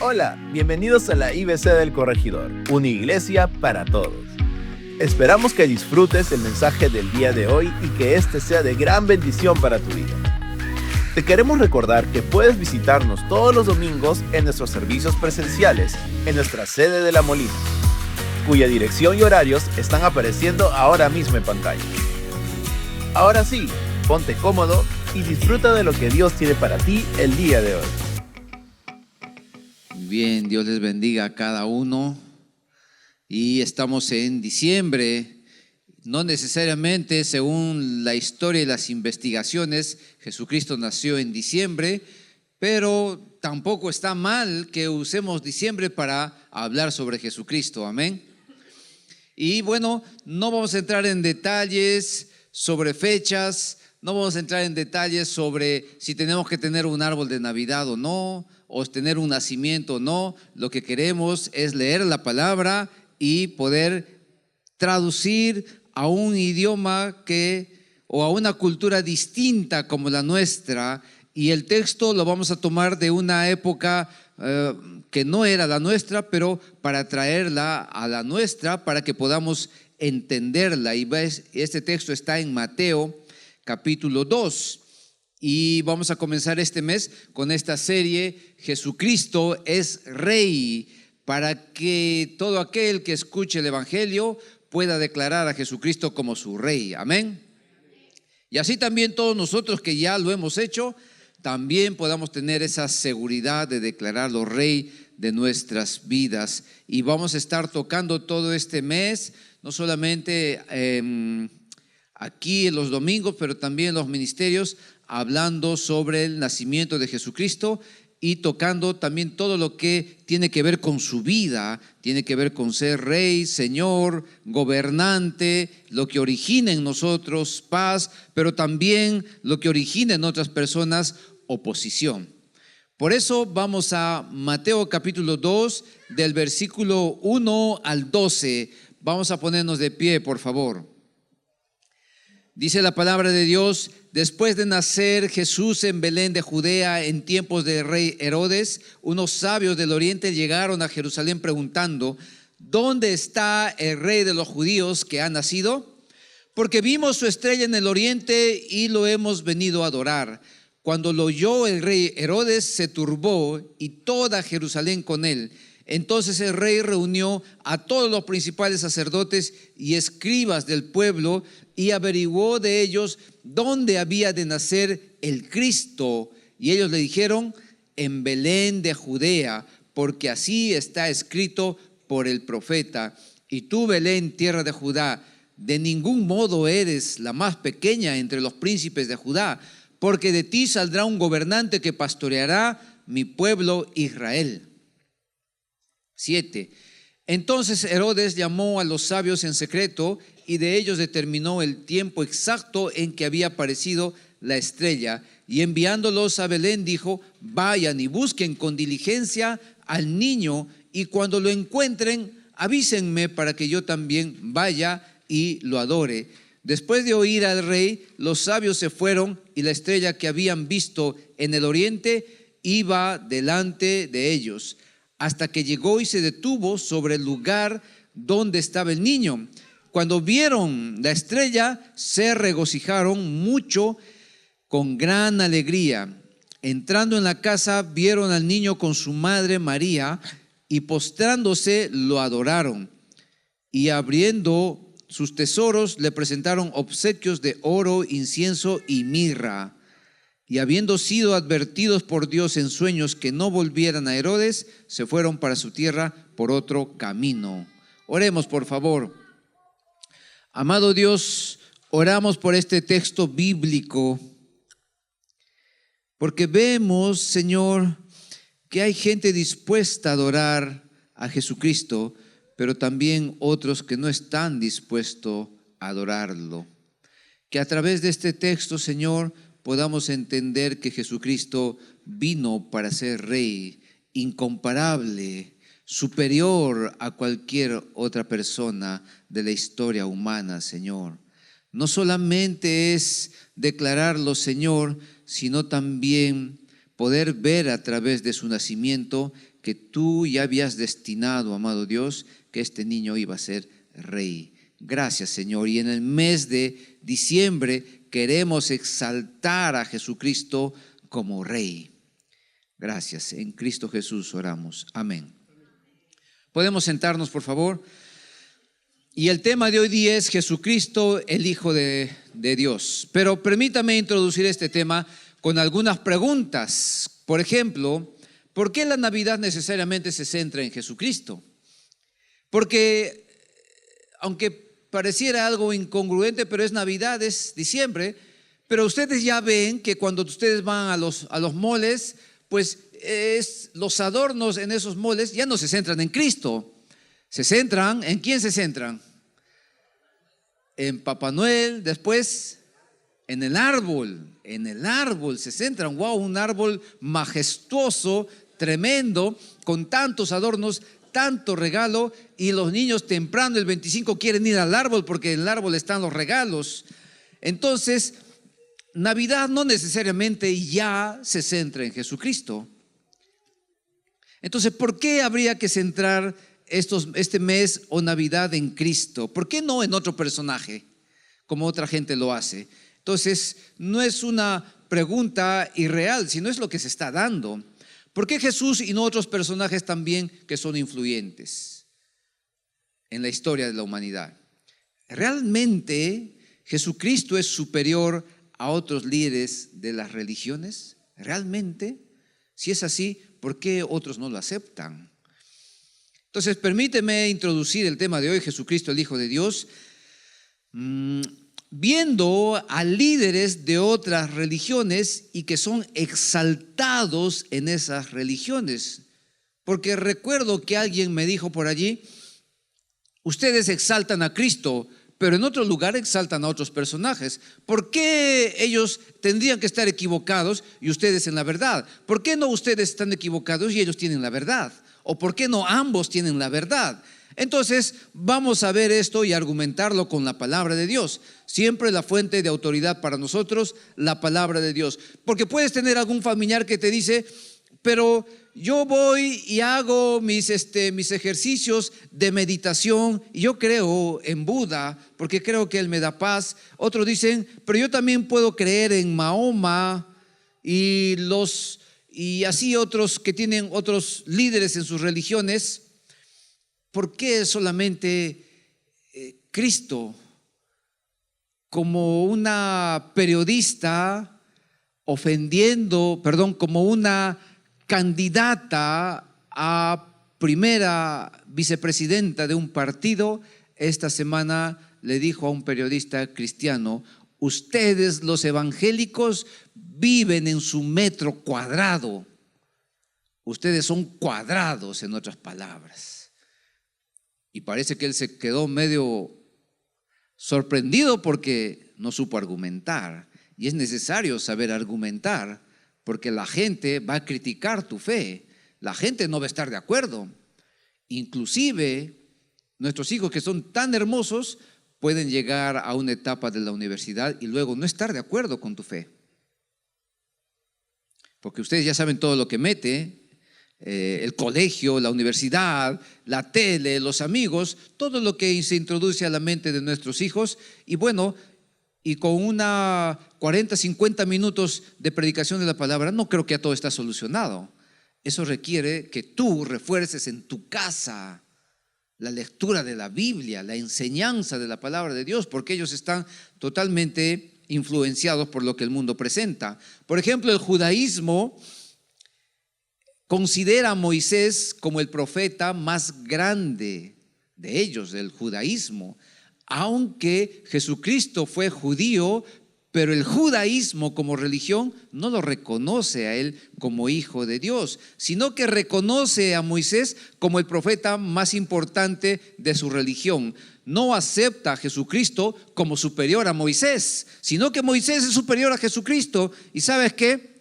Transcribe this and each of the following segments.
Hola, bienvenidos a la IBC del Corregidor, una iglesia para todos. Esperamos que disfrutes el mensaje del día de hoy y que este sea de gran bendición para tu vida. Te queremos recordar que puedes visitarnos todos los domingos en nuestros servicios presenciales en nuestra sede de La Molina, cuya dirección y horarios están apareciendo ahora mismo en pantalla. Ahora sí, ponte cómodo y disfruta de lo que Dios tiene para ti el día de hoy. Bien, Dios les bendiga a cada uno. Y estamos en diciembre. No necesariamente, según la historia y las investigaciones, Jesucristo nació en diciembre, pero tampoco está mal que usemos diciembre para hablar sobre Jesucristo. Amén. Y bueno, no vamos a entrar en detalles sobre fechas, no vamos a entrar en detalles sobre si tenemos que tener un árbol de Navidad o no, o tener un nacimiento o no. Lo que queremos es leer la palabra y poder traducir a un idioma o a una cultura distinta como la nuestra, y el texto lo vamos a tomar de una época que no era la nuestra, pero para traerla a la nuestra para que podamos entenderla. Y este texto está en Mateo capítulo 2. Y vamos a comenzar este mes con esta serie, Jesucristo es Rey, para que todo aquel que escuche el Evangelio pueda declarar a Jesucristo como su Rey. Amén. Y así también todos nosotros que ya lo hemos hecho, también podamos tener esa seguridad de declararlo Rey de nuestras vidas. Y vamos a estar tocando todo este mes, no solamente aquí en los domingos, pero también en los ministerios, hablando sobre el nacimiento de Jesucristo y tocando también todo lo que tiene que ver con su vida, tiene que ver con ser rey, señor, gobernante, lo que origina en nosotros paz, pero también lo que origina en otras personas oposición. Por eso vamos a Mateo capítulo 2, del versículo 1 al 12. Vamos a ponernos de pie, por favor. Dice la palabra de Dios: después de nacer Jesús en Belén de Judea en tiempos del rey Herodes, unos sabios del oriente llegaron a Jerusalén preguntando: ¿dónde está el rey de los judíos que ha nacido? Porque vimos su estrella en el oriente y lo hemos venido a adorar. Cuando lo oyó el rey Herodes, se turbó y toda Jerusalén con él. Entonces el rey reunió a todos los principales sacerdotes y escribas del pueblo y averiguó de ellos dónde había de nacer el Cristo. Y ellos le dijeron: en Belén de Judea, porque así está escrito por el profeta: y tú, Belén, tierra de Judá, de ningún modo eres la más pequeña entre los príncipes de Judá, porque de ti saldrá un gobernante que pastoreará mi pueblo Israel. 7. Entonces Herodes llamó a los sabios en secreto y de ellos determinó el tiempo exacto en que había aparecido la estrella, y enviándolos a Belén dijo: vayan y busquen con diligencia al niño, y cuando lo encuentren avísenme para que yo también vaya y lo adore. Después de oír al rey, los sabios se fueron, y la estrella que habían visto en el oriente iba delante de ellos, hasta que llegó y se detuvo sobre el lugar donde estaba el niño. Cuando vieron la estrella, se regocijaron mucho con gran alegría. Entrando en la casa, vieron al niño con su madre María, y postrándose lo adoraron. Y abriendo sus tesoros, le presentaron obsequios de oro, incienso y mirra. Y habiendo sido advertidos por Dios en sueños que no volvieran a Herodes, se fueron para su tierra por otro camino. Oremos, por favor. Amado Dios, oramos por este texto bíblico, porque vemos, Señor, que hay gente dispuesta a adorar a Jesucristo, pero también otros que no están dispuestos a adorarlo. Que a través de este texto, Señor, podamos entender que Jesucristo vino para ser Rey, incomparable, superior a cualquier otra persona de la historia humana, Señor. No solamente es declararlo, Señor, sino también poder ver a través de su nacimiento que tú ya habías destinado, amado Dios, que este niño iba a ser rey. Gracias, Señor. Y en el mes de diciembre queremos exaltar a Jesucristo como rey. Gracias. En Cristo Jesús oramos. Amén. Podemos sentarnos, por favor. Y el tema de hoy día es Jesucristo, el Hijo de Dios. Pero permítame introducir este tema con algunas preguntas. Por ejemplo, ¿por qué la Navidad necesariamente se centra en Jesucristo? Porque, aunque pareciera algo incongruente, pero es Navidad, es diciembre, pero ustedes ya ven que cuando ustedes van a los moles, pues los adornos en esos moles ya no se centran en Cristo. Se centran, ¿en quién se centran? En Papá Noel, después en el árbol se centran. Wow, un árbol majestuoso, tremendo, con tantos adornos, tanto regalo, y los niños temprano el 25 quieren ir al árbol porque en el árbol están los regalos. Entonces, Navidad no necesariamente ya se centra en Jesucristo. Entonces, ¿por qué habría que centrar este mes o Navidad en Cristo? ¿Por qué no en otro personaje, como otra gente lo hace? Entonces, no es una pregunta irreal, sino es lo que se está dando. ¿Por qué Jesús y no otros personajes también que son influyentes en la historia de la humanidad? ¿Realmente Jesucristo es superior a otros líderes de las religiones? ¿Realmente? Si es así, ¿por qué otros no lo aceptan? Entonces, permíteme introducir el tema de hoy, Jesucristo, el Hijo de Dios, viendo a líderes de otras religiones y que son exaltados en esas religiones. Porque recuerdo que alguien me dijo por allí, ustedes exaltan a Cristo, pero en otro lugar exaltan a otros personajes. ¿Por qué ellos tendrían que estar equivocados y ustedes en la verdad? ¿Por qué no ustedes están equivocados y ellos tienen la verdad? ¿O por qué no ambos tienen la verdad? Entonces vamos a ver esto y argumentarlo con la palabra de Dios. Siempre la fuente de autoridad para nosotros, la palabra de Dios. Porque puedes tener algún familiar que te dice, pero yo voy y hago mis ejercicios de meditación y yo creo en Buda porque creo que él me da paz. Otros dicen, pero yo también puedo creer en Mahoma y así otros que tienen otros líderes en sus religiones. ¿Por qué solamente Cristo? Como una periodista como una candidata a primera vicepresidenta de un partido, esta semana le dijo a un periodista cristiano, ustedes los evangélicos viven en su metro cuadrado. Ustedes son cuadrados, en otras palabras. Y parece que él se quedó medio sorprendido porque no supo argumentar. Y es necesario saber argumentar porque la gente va a criticar tu fe. La gente no va a estar de acuerdo. Inclusive nuestros hijos que son tan hermosos pueden llegar a una etapa de la universidad y luego no estar de acuerdo con tu fe. Porque ustedes ya saben todo lo que mete. El colegio, la universidad, la tele, los amigos, todo lo que se introduce a la mente de nuestros hijos. Y bueno, y con una 40, 50 minutos de predicación de la palabra, no creo que ya todo está solucionado. Eso requiere que tú refuerces en tu casa la lectura de la Biblia, la enseñanza de la palabra de Dios, porque ellos están totalmente influenciados por lo que el mundo presenta. Por ejemplo, el judaísmo considera a Moisés como el profeta más grande de ellos, del judaísmo, aunque Jesucristo fue judío, pero el judaísmo como religión no lo reconoce a él como hijo de Dios, sino que reconoce a Moisés como el profeta más importante de su religión. No acepta a Jesucristo como superior a Moisés, sino que Moisés es superior a Jesucristo. ¿Y sabes qué?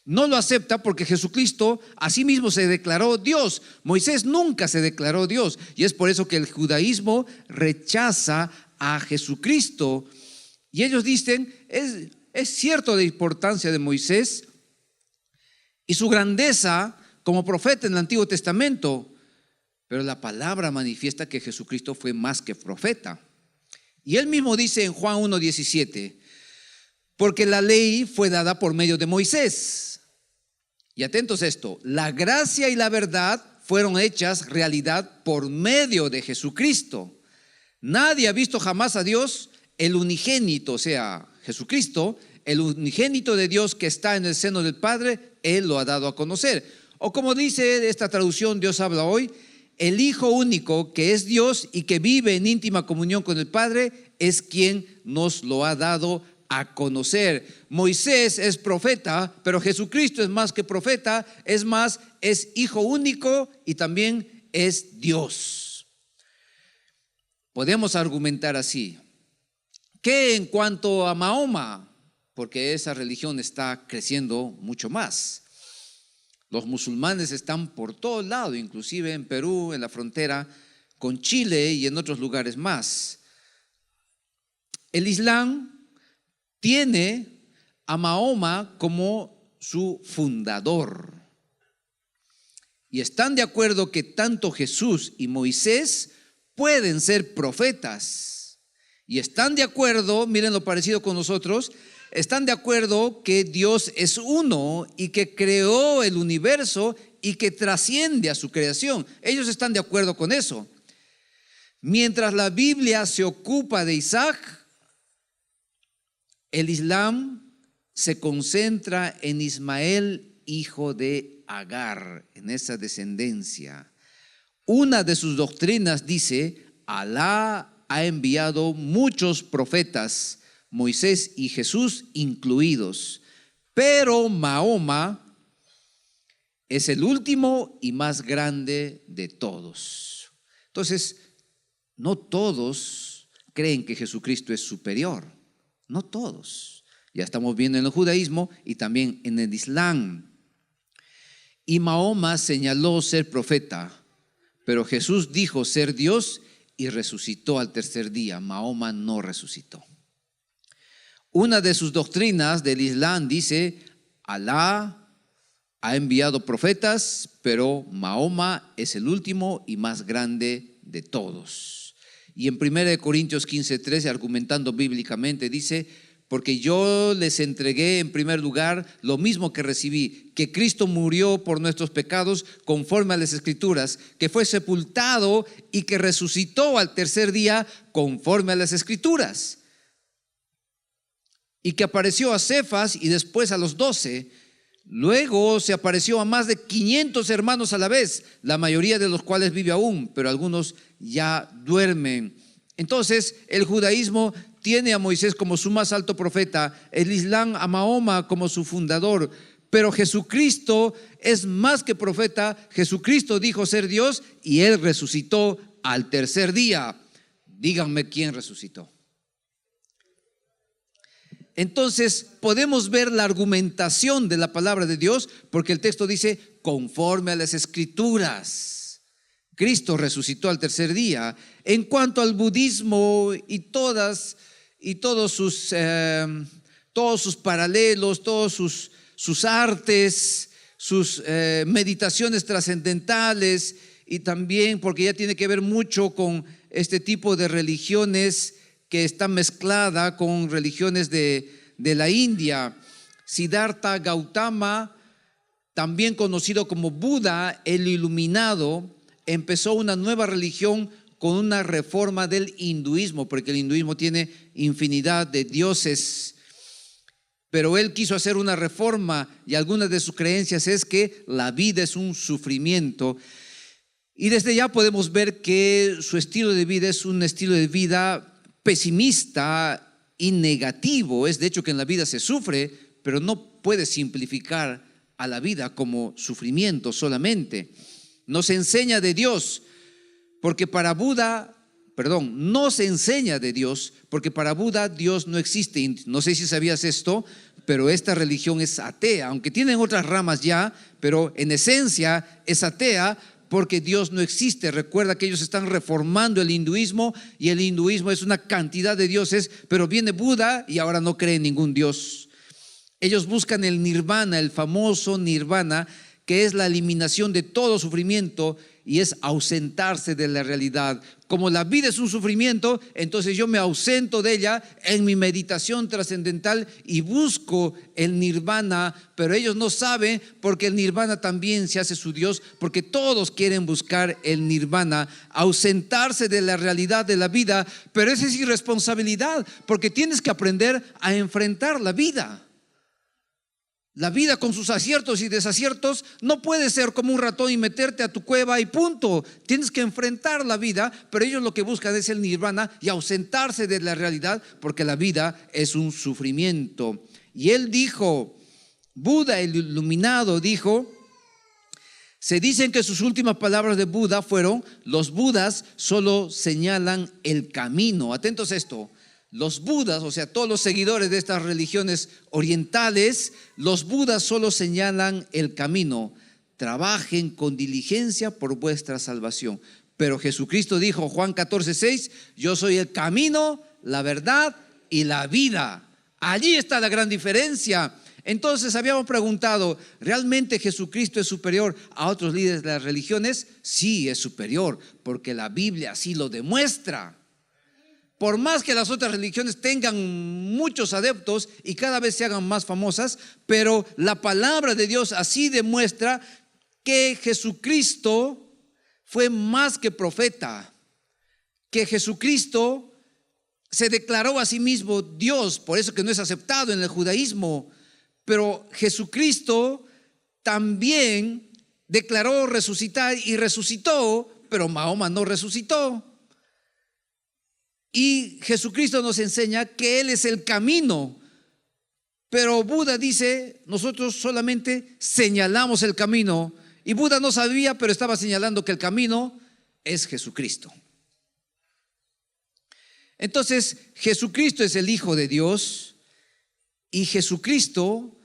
No lo acepta porque Jesucristo a sí mismo se declaró Dios. Moisés nunca se declaró Dios. Y es por eso que el judaísmo rechaza a Jesucristo. Y ellos dicen, es cierto la importancia de Moisés y su grandeza como profeta en el Antiguo Testamento, pero la palabra manifiesta que Jesucristo fue más que profeta. Y él mismo dice en Juan 1:17, porque la ley fue dada por medio de Moisés. Y atentos a esto, la gracia y la verdad fueron hechas realidad por medio de Jesucristo. Nadie ha visto jamás a Dios, el unigénito, o sea, Jesucristo, el unigénito de Dios que está en el seno del Padre, Él lo ha dado a conocer. O como dice esta traducción, Dios habla hoy, el Hijo único que es Dios y que vive en íntima comunión con el Padre es quien nos lo ha dado a conocer. Moisés es profeta, pero Jesucristo es más que profeta, es más, es Hijo único y también es Dios. Podemos argumentar así, que en cuanto a Mahoma, porque esa religión está creciendo mucho más. Los musulmanes están por todo lado, inclusive en Perú, en la frontera con Chile y en otros lugares más. El Islam tiene a Mahoma como su fundador. Y están de acuerdo que tanto Jesús y Moisés pueden ser profetas. Y están de acuerdo, miren lo parecido con nosotros, están de acuerdo que Dios es uno y que creó el universo y que trasciende a su creación. Ellos están de acuerdo con eso. Mientras la Biblia se ocupa de Isaac, el Islam se concentra en Ismael, hijo de Agar, en esa descendencia. Una de sus doctrinas dice, Alá ha enviado muchos profetas, Moisés y Jesús incluidos, pero Mahoma es el último y más grande de todos. Entonces, no todos creen que Jesucristo es superior, no todos. Ya estamos viendo en el judaísmo y también en el Islam. Y Mahoma señaló ser profeta, pero Jesús dijo ser Dios y resucitó al tercer día. Mahoma no resucitó. Una de sus doctrinas del Islam dice, Alá ha enviado profetas, pero Mahoma es el último y más grande de todos. Y en 1 Corintios 15:13, argumentando bíblicamente, dice, porque yo les entregué en primer lugar lo mismo que recibí, que Cristo murió por nuestros pecados conforme a las Escrituras, que fue sepultado y que resucitó al tercer día conforme a las Escrituras, y que apareció a Cefas y después a los 12. Luego se apareció a más de 500 hermanos a la vez, la mayoría de los cuales vive aún, pero algunos ya duermen. Entonces el judaísmo tiene a Moisés como su más alto profeta, el Islam a Mahoma como su fundador, pero Jesucristo es más que profeta. Jesucristo dijo ser Dios y Él resucitó al tercer día. Díganme quién resucitó. Entonces podemos ver la argumentación de la palabra de Dios, porque el texto dice conforme a las Escrituras. Cristo resucitó al tercer día. En cuanto al budismo y todos sus paralelos, todos sus artes, sus meditaciones trascendentales, y también porque ya tiene que ver mucho con este tipo de religiones que está mezclada con religiones de la India. Siddhartha Gautama, también conocido como Buda, el iluminado, empezó una nueva religión con una reforma del hinduismo, porque el hinduismo tiene infinidad de dioses, pero él quiso hacer una reforma y algunas de sus creencias es que la vida es un sufrimiento. Y desde ya podemos ver que su estilo de vida es un estilo de vida pesimista y negativo. Es de hecho que en la vida se sufre, pero no puede simplificar a la vida como sufrimiento solamente. Nos enseña de Dios, porque para Buda, no se enseña de Dios, porque para Buda Dios no existe. No sé si sabías esto, pero esta religión es atea, aunque tienen otras ramas ya, pero en esencia es atea, porque Dios no existe. Recuerda que ellos están reformando el hinduismo y el hinduismo es una cantidad de dioses, pero viene Buda y ahora no cree en ningún dios. Ellos buscan el nirvana, el famoso nirvana, que es la eliminación de todo sufrimiento y es ausentarse de la realidad. Como la vida es un sufrimiento, entonces yo me ausento de ella en mi meditación trascendental y busco el nirvana, pero ellos no saben, porque el nirvana también se hace su Dios, porque todos quieren buscar el nirvana, ausentarse de la realidad de la vida, pero esa es irresponsabilidad, porque tienes que aprender a enfrentar la vida. La vida con sus aciertos y desaciertos no puede ser como un ratón y meterte a tu cueva y punto. Tienes que enfrentar la vida, pero ellos lo que buscan es el nirvana y ausentarse de la realidad, porque la vida es un sufrimiento. Y él dijo, Buda el iluminado dijo, se dicen que sus últimas palabras de Buda fueron: los Budas solo señalan el camino. Atentos a esto. Los Budas, o sea, todos los seguidores de estas religiones orientales, los Budas solo señalan el camino. Trabajen con diligencia por vuestra salvación. Pero Jesucristo dijo, Juan 14:6, yo soy el camino, la verdad y la vida. Allí está la gran diferencia. Entonces habíamos preguntado, ¿realmente Jesucristo es superior a otros líderes de las religiones? Sí, es superior, porque la Biblia así lo demuestra. Por más que las otras religiones tengan muchos adeptos y cada vez se hagan más famosas, pero la palabra de Dios así demuestra que Jesucristo fue más que profeta, que Jesucristo se declaró a sí mismo Dios, por eso que no es aceptado en el judaísmo, pero Jesucristo también declaró resucitar y resucitó, pero Mahoma no resucitó. Y Jesucristo nos enseña que Él es el camino, pero Buda dice, nosotros solamente señalamos el camino. Y Buda no sabía, pero estaba señalando que el camino es Jesucristo. Entonces, Jesucristo es el Hijo de Dios y Jesucristo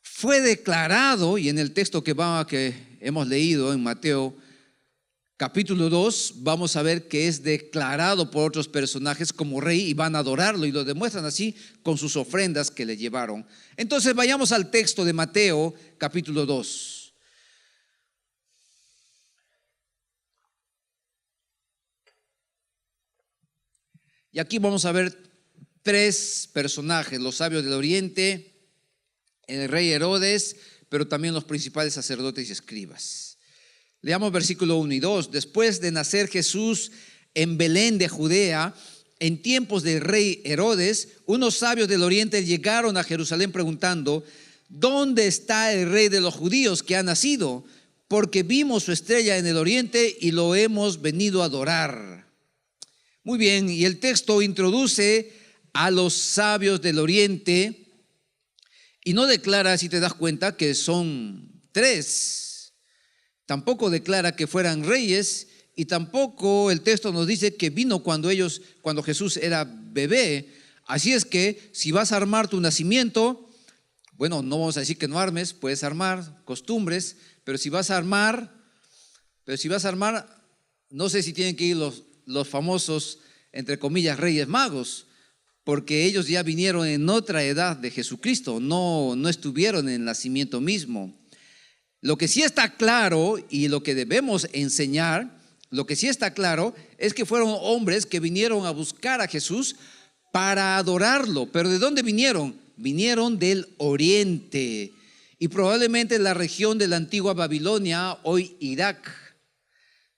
fue declarado, y en el texto que hemos leído en Mateo capítulo 2, vamos a ver que es declarado por otros personajes como rey y van a adorarlo y lo demuestran así con sus ofrendas que le llevaron. Entonces vayamos al texto de Mateo capítulo 2. Y aquí vamos a ver tres personajes: los sabios del oriente, el rey Herodes, pero también los principales sacerdotes y escribas. Leamos versículo 1 y 2. Después de nacer Jesús en Belén de Judea, en tiempos del rey Herodes, unos sabios del oriente llegaron a Jerusalén preguntando: ¿dónde está el rey de los judíos que ha nacido? Porque vimos su estrella en el oriente y lo hemos venido a adorar. Muy bien, y el texto introduce a los sabios del oriente y no declara, si te das cuenta, que son tres. Tampoco declara que fueran reyes y tampoco el texto nos dice que vino cuando Jesús era bebé. Así es que si vas a armar tu nacimiento, bueno, no vamos a decir que no armes, puedes armar costumbres, pero si vas a armar, no sé si tienen que ir los famosos, entre comillas, reyes magos, porque ellos ya vinieron en otra edad de Jesucristo, no estuvieron en el nacimiento mismo. Lo que sí está claro y lo que debemos enseñar, lo que sí está claro es que fueron hombres que vinieron a buscar a Jesús para adorarlo. ¿Pero de dónde vinieron? Vinieron del oriente y probablemente la región de la antigua Babilonia, hoy Irak,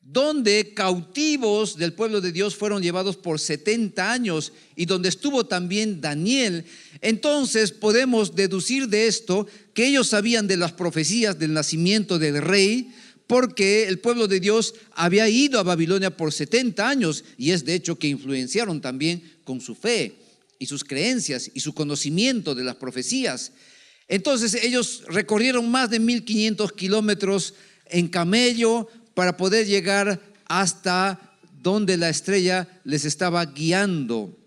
donde cautivos del pueblo de Dios fueron llevados por 70 años y donde estuvo también Daniel. Entonces podemos deducir de esto que ellos sabían de las profecías del nacimiento del rey, porque el pueblo de Dios había ido a Babilonia por 70 años y es de hecho que influenciaron también con su fe y sus creencias y su conocimiento de las profecías. Entonces ellos recorrieron más de 1500 kilómetros en camello para poder llegar hasta donde la estrella les estaba guiando.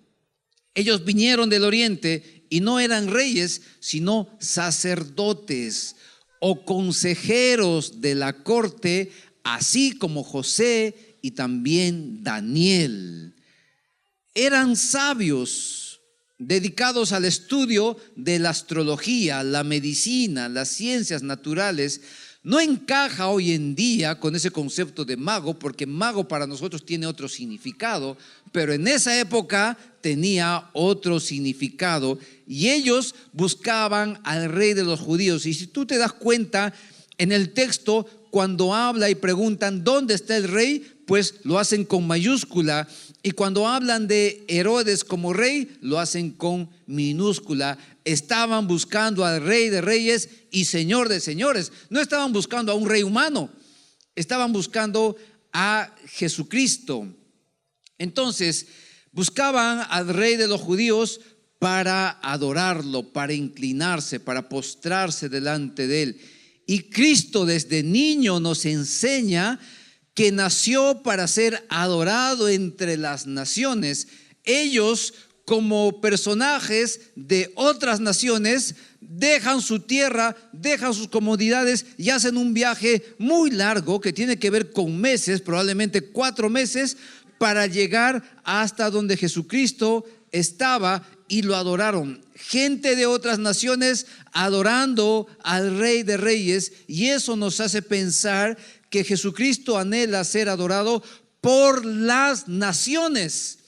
Ellos vinieron del oriente y no eran reyes, sino sacerdotes o consejeros de la corte, así como José y también Daniel. Eran sabios dedicados al estudio de la astrología, la medicina, las ciencias naturales. No encaja hoy en día con ese concepto de mago, porque mago para nosotros tiene otro significado, pero en esa época tenía otro significado y ellos buscaban al rey de los judíos. Y si tú te das cuenta en el texto, cuando habla y preguntan ¿dónde está el rey?, pues lo hacen con mayúscula, y cuando hablan de Herodes como rey, lo hacen con minúscula. Estaban buscando al rey de reyes y señor de señores. No estaban buscando a un rey humano, estaban buscando a Jesucristo. Entonces, buscaban al rey de los judíos para adorarlo, para inclinarse, para postrarse delante de él. Y Cristo desde niño nos enseña que nació para ser adorado entre las naciones. Ellos, como personajes de otras naciones, dejan su tierra, dejan sus comodidades y hacen un viaje muy largo que tiene que ver con meses, probablemente 4 meses, para llegar hasta donde Jesucristo estaba, y lo adoraron. Gente de otras naciones adorando al Rey de Reyes, y eso nos hace pensar que Jesucristo anhela ser adorado por las naciones,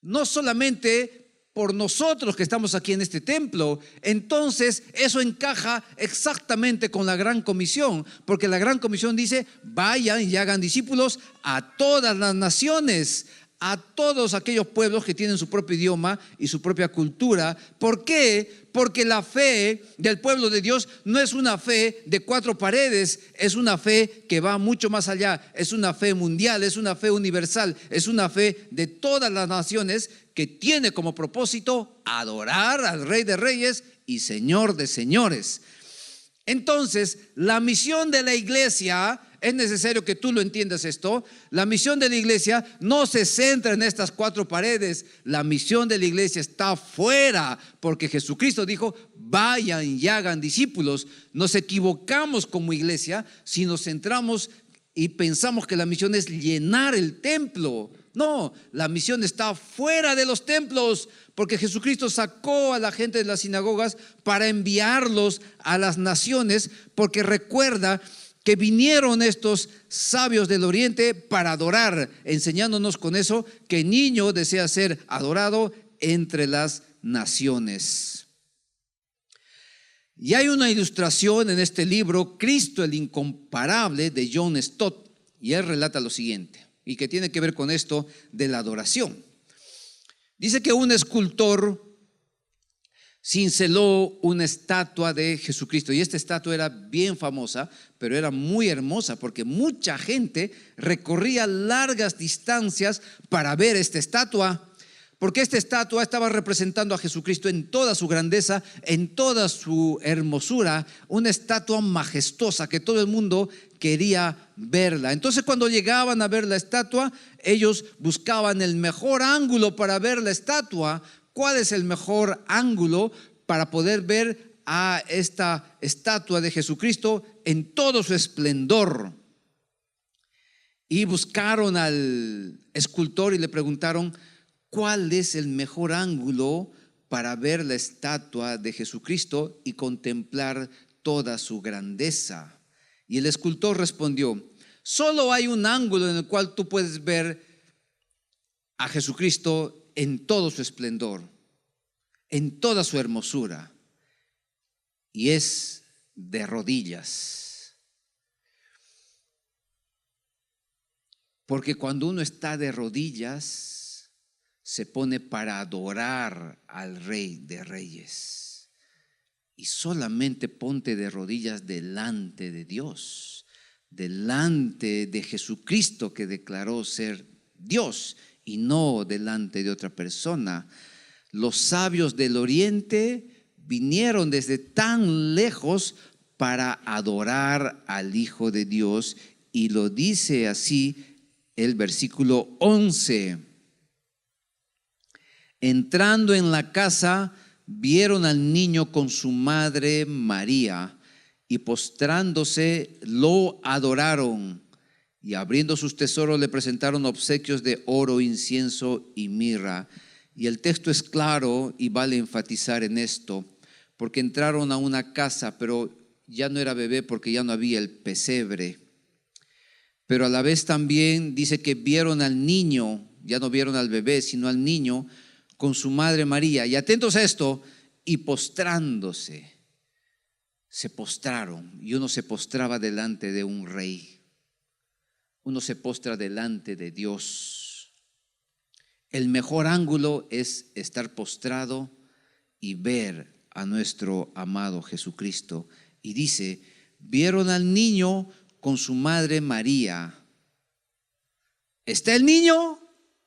no solamente por nosotros que estamos aquí en este templo. Entonces eso encaja exactamente con la Gran Comisión, porque la Gran Comisión dice: vayan y hagan discípulos a todas las naciones, a todos aquellos pueblos que tienen su propio idioma y su propia cultura. ¿Por qué? Porque la fe del pueblo de Dios no es una fe de 4 paredes, es una fe que va mucho más allá, es una fe mundial, es una fe universal, es una fe de todas las naciones que tiene como propósito adorar al Rey de Reyes y Señor de señores. Entonces, la misión de la iglesia, es necesario que tú lo entiendas esto, la misión de la iglesia no se centra en estas 4 paredes. La misión de la iglesia está fuera, porque Jesucristo dijo: vayan y hagan discípulos. Nos equivocamos como iglesia si nos centramos y pensamos que la misión es llenar el templo. No, la misión está fuera de los templos, porque Jesucristo sacó a la gente de las sinagogas para enviarlos a las naciones, porque recuerda que vinieron estos sabios del oriente para adorar, enseñándonos con eso que el niño desea ser adorado entre las naciones. Y hay una ilustración en este libro, Cristo el Incomparable, de John Stott, y él relata lo siguiente, y que tiene que ver con esto de la adoración. Dice que un escultor cinceló una estatua de Jesucristo, y esta estatua era bien famosa, pero era muy hermosa, porque mucha gente recorría largas distancias para ver esta estatua, porque esta estatua estaba representando a Jesucristo en toda su grandeza, en toda su hermosura, una estatua majestuosa que todo el mundo quería verla. Entonces, cuando llegaban a ver la estatua, ellos buscaban el mejor ángulo para ver la estatua. ¿Cuál es el mejor ángulo para poder ver a esta estatua de Jesucristo en todo su esplendor? Y buscaron al escultor y le preguntaron: ¿cuál es el mejor ángulo para ver la estatua de Jesucristo y contemplar toda su grandeza? Y el escultor respondió: solo hay un ángulo en el cual tú puedes ver a Jesucristo en todo su esplendor, en toda su hermosura, y es de rodillas. Porque cuando uno está de rodillas, se pone para adorar al Rey de Reyes. Y solamente ponte de rodillas delante de Dios, delante de Jesucristo, que declaró ser Dios, y no delante de otra persona. Los sabios del oriente vinieron desde tan lejos para adorar al Hijo de Dios, y lo dice así el versículo 11. Entrando en la casa, vieron al niño con su madre María, y postrándose lo adoraron, y abriendo sus tesoros le presentaron obsequios de oro, incienso y mirra. Y el texto es claro y vale enfatizar en esto, porque entraron a una casa, pero ya no era bebé porque ya no había el pesebre. Pero a la vez también dice que vieron al niño, ya no vieron al bebé, sino al niño con su madre María. Y atentos a esto, y postrándose, se postraron. Y uno se postraba delante de un rey. Uno se postra delante de Dios. El mejor ángulo es estar postrado y ver a nuestro amado Jesucristo. Y dice, vieron al niño con su madre María. Está el niño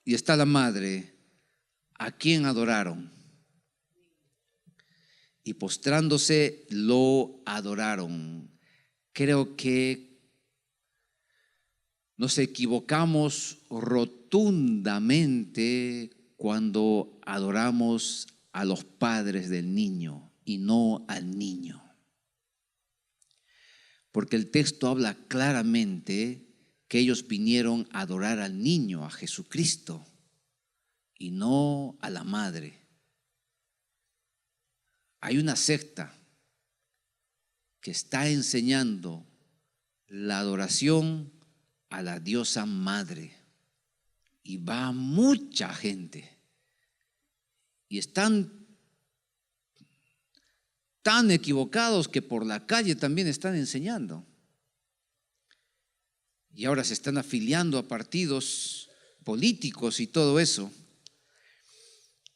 y está la madre. ¿A quién adoraron? Y postrándose lo adoraron. Creo que nos equivocamos rotundamente cuando adoramos a los padres del niño y no al niño. Porque el texto habla claramente que ellos vinieron a adorar al niño, a Jesucristo, y no a la madre. Hay una secta que está enseñando la adoración a la diosa madre, y va mucha gente, y están tan equivocados que por la calle también están enseñando. Y ahora se están afiliando a partidos políticos y todo eso.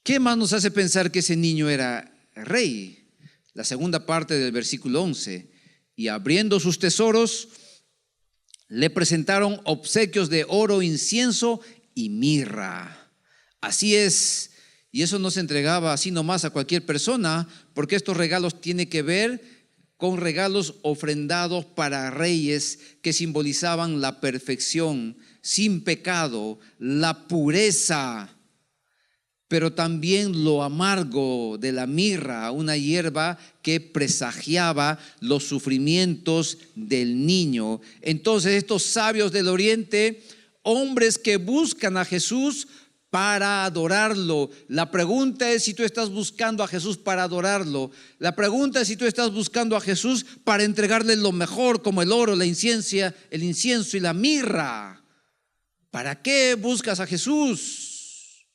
¿Qué más nos hace pensar que ese niño era rey? La segunda parte del versículo 11. Y abriendo sus tesoros, le presentaron obsequios de oro, incienso y mirra. Así es. Y eso no se entregaba así nomás a cualquier persona, porque estos regalos tienen que ver con regalos ofrendados para reyes que simbolizaban la perfección, sin pecado, la pureza, pero también lo amargo de la mirra, una hierba que presagiaba los sufrimientos del niño. Entonces estos sabios del oriente, hombres que buscan a Jesús para adorarlo. La pregunta es si tú estás buscando a Jesús para adorarlo. La pregunta es si tú estás buscando a Jesús para entregarle lo mejor, como el oro, el incienso y la mirra. ¿Para qué buscas a Jesús?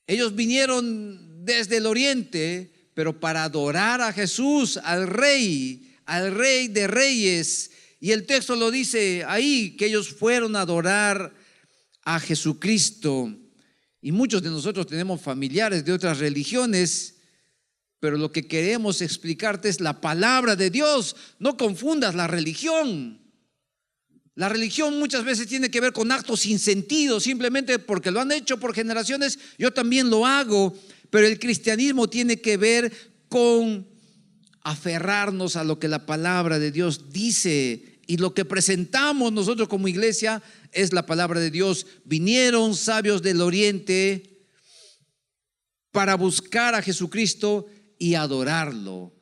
Ellos vinieron desde el oriente, pero para adorar a Jesús, al Rey de Reyes. Y el texto lo dice ahí, que ellos fueron a adorar a Jesucristo. Y muchos de nosotros tenemos familiares de otras religiones, pero lo que queremos explicarte es la palabra de Dios. No confundas la religión. La religión muchas veces tiene que ver con actos sin sentido, simplemente porque lo han hecho por generaciones. Yo también lo hago, pero el cristianismo tiene que ver con aferrarnos a lo que la palabra de Dios dice. Y lo que presentamos nosotros como iglesia es la palabra de Dios. Vinieron sabios del oriente para buscar a Jesucristo y adorarlo.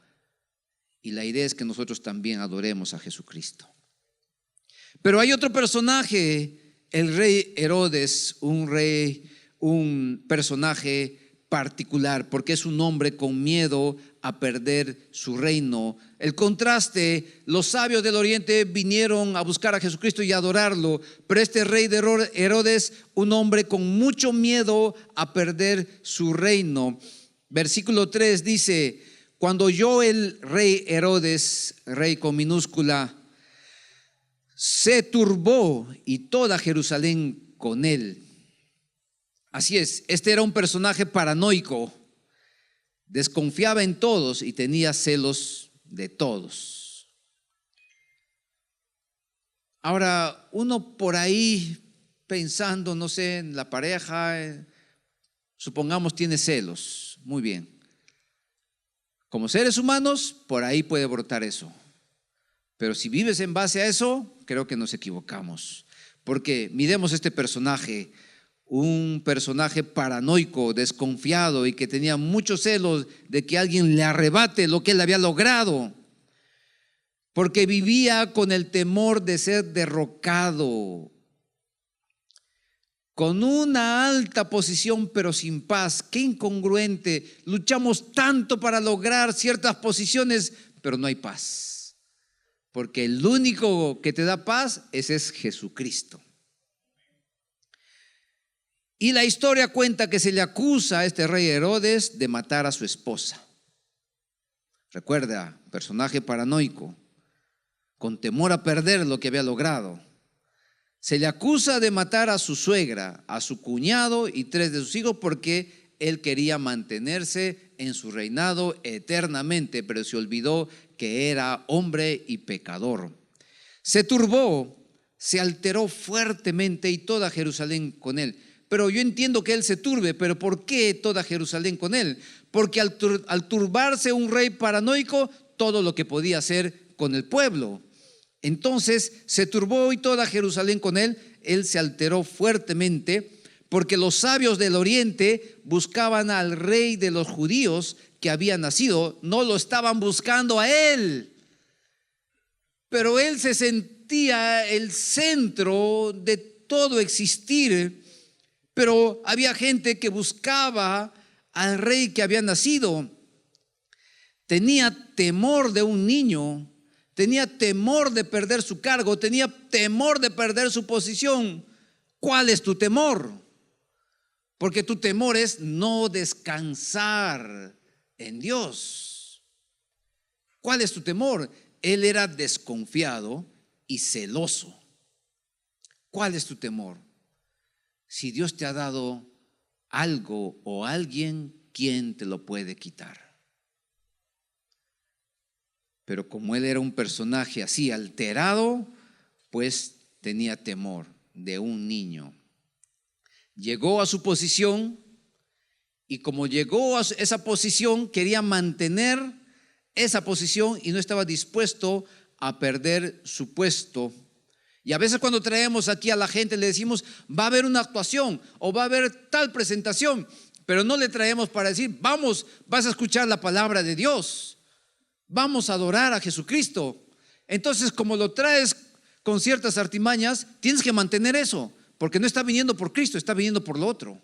Y la idea es que nosotros también adoremos a Jesucristo. Pero hay otro personaje, el rey Herodes, un personaje particular, porque es un hombre con miedo a perder su reino. El contraste, los sabios del oriente vinieron a buscar a Jesucristo y a adorarlo, pero este rey de Herodes, un hombre con mucho miedo a perder su reino. Versículo 3 dice: cuando oyó el rey Herodes, rey con minúscula, se turbó y toda Jerusalén con él. Así es, este era un personaje paranoico, desconfiaba en todos y tenía celos de todos. Ahora, uno por ahí pensando, no sé, en la pareja, supongamos tiene celos, muy bien. Como seres humanos, por ahí puede brotar eso. Pero si vives en base a eso, creo que nos equivocamos. Porque miremos este personaje, un personaje paranoico, desconfiado y que tenía muchos celos de que alguien le arrebate lo que él había logrado. Porque vivía con el temor de ser derrocado, con una alta posición pero sin paz. Qué incongruente. Luchamos tanto para lograr ciertas posiciones, pero no hay paz. Porque el único que te da paz, ese es Jesucristo. Y la historia cuenta que se le acusa a este rey Herodes de matar a su esposa. Recuerda, personaje paranoico, con temor a perder lo que había logrado. Se le acusa de matar a su suegra, a su cuñado y 3 de sus hijos porque él quería mantenerse en su reinado eternamente, pero se olvidó que era hombre y pecador. Se turbó, se alteró fuertemente y toda Jerusalén con él. Pero yo entiendo que él se turbe, pero ¿por qué toda Jerusalén con él? Porque al turbarse un rey paranoico, todo lo que podía hacer con el pueblo. Entonces se turbó y toda Jerusalén con él se alteró fuertemente, porque los sabios del oriente buscaban al rey de los judíos que había nacido, no lo estaban buscando a él. Pero él se sentía el centro de todo existir. Pero había gente que buscaba al rey que había nacido. Tenía temor de un niño, tenía temor de perder su cargo, tenía temor de perder su posición. ¿Cuál es tu temor? Porque tu temor es no descansar en Dios. ¿Cuál es tu temor? Él era desconfiado y celoso. ¿Cuál es tu temor? Si Dios te ha dado algo o alguien, ¿quién te lo puede quitar? Pero como él era un personaje así alterado, pues tenía temor de un niño. Llegó a su posición y como llegó a esa posición, quería mantener esa posición y no estaba dispuesto a perder su puesto. Y a veces cuando traemos aquí a la gente le decimos, va a haber una actuación o va a haber tal presentación, pero no le traemos para decir, vamos, vas a escuchar la palabra de Dios, vamos a adorar a Jesucristo. Entonces, como lo traes con ciertas artimañas, tienes que mantener eso, porque no está viniendo por Cristo, está viniendo por lo otro.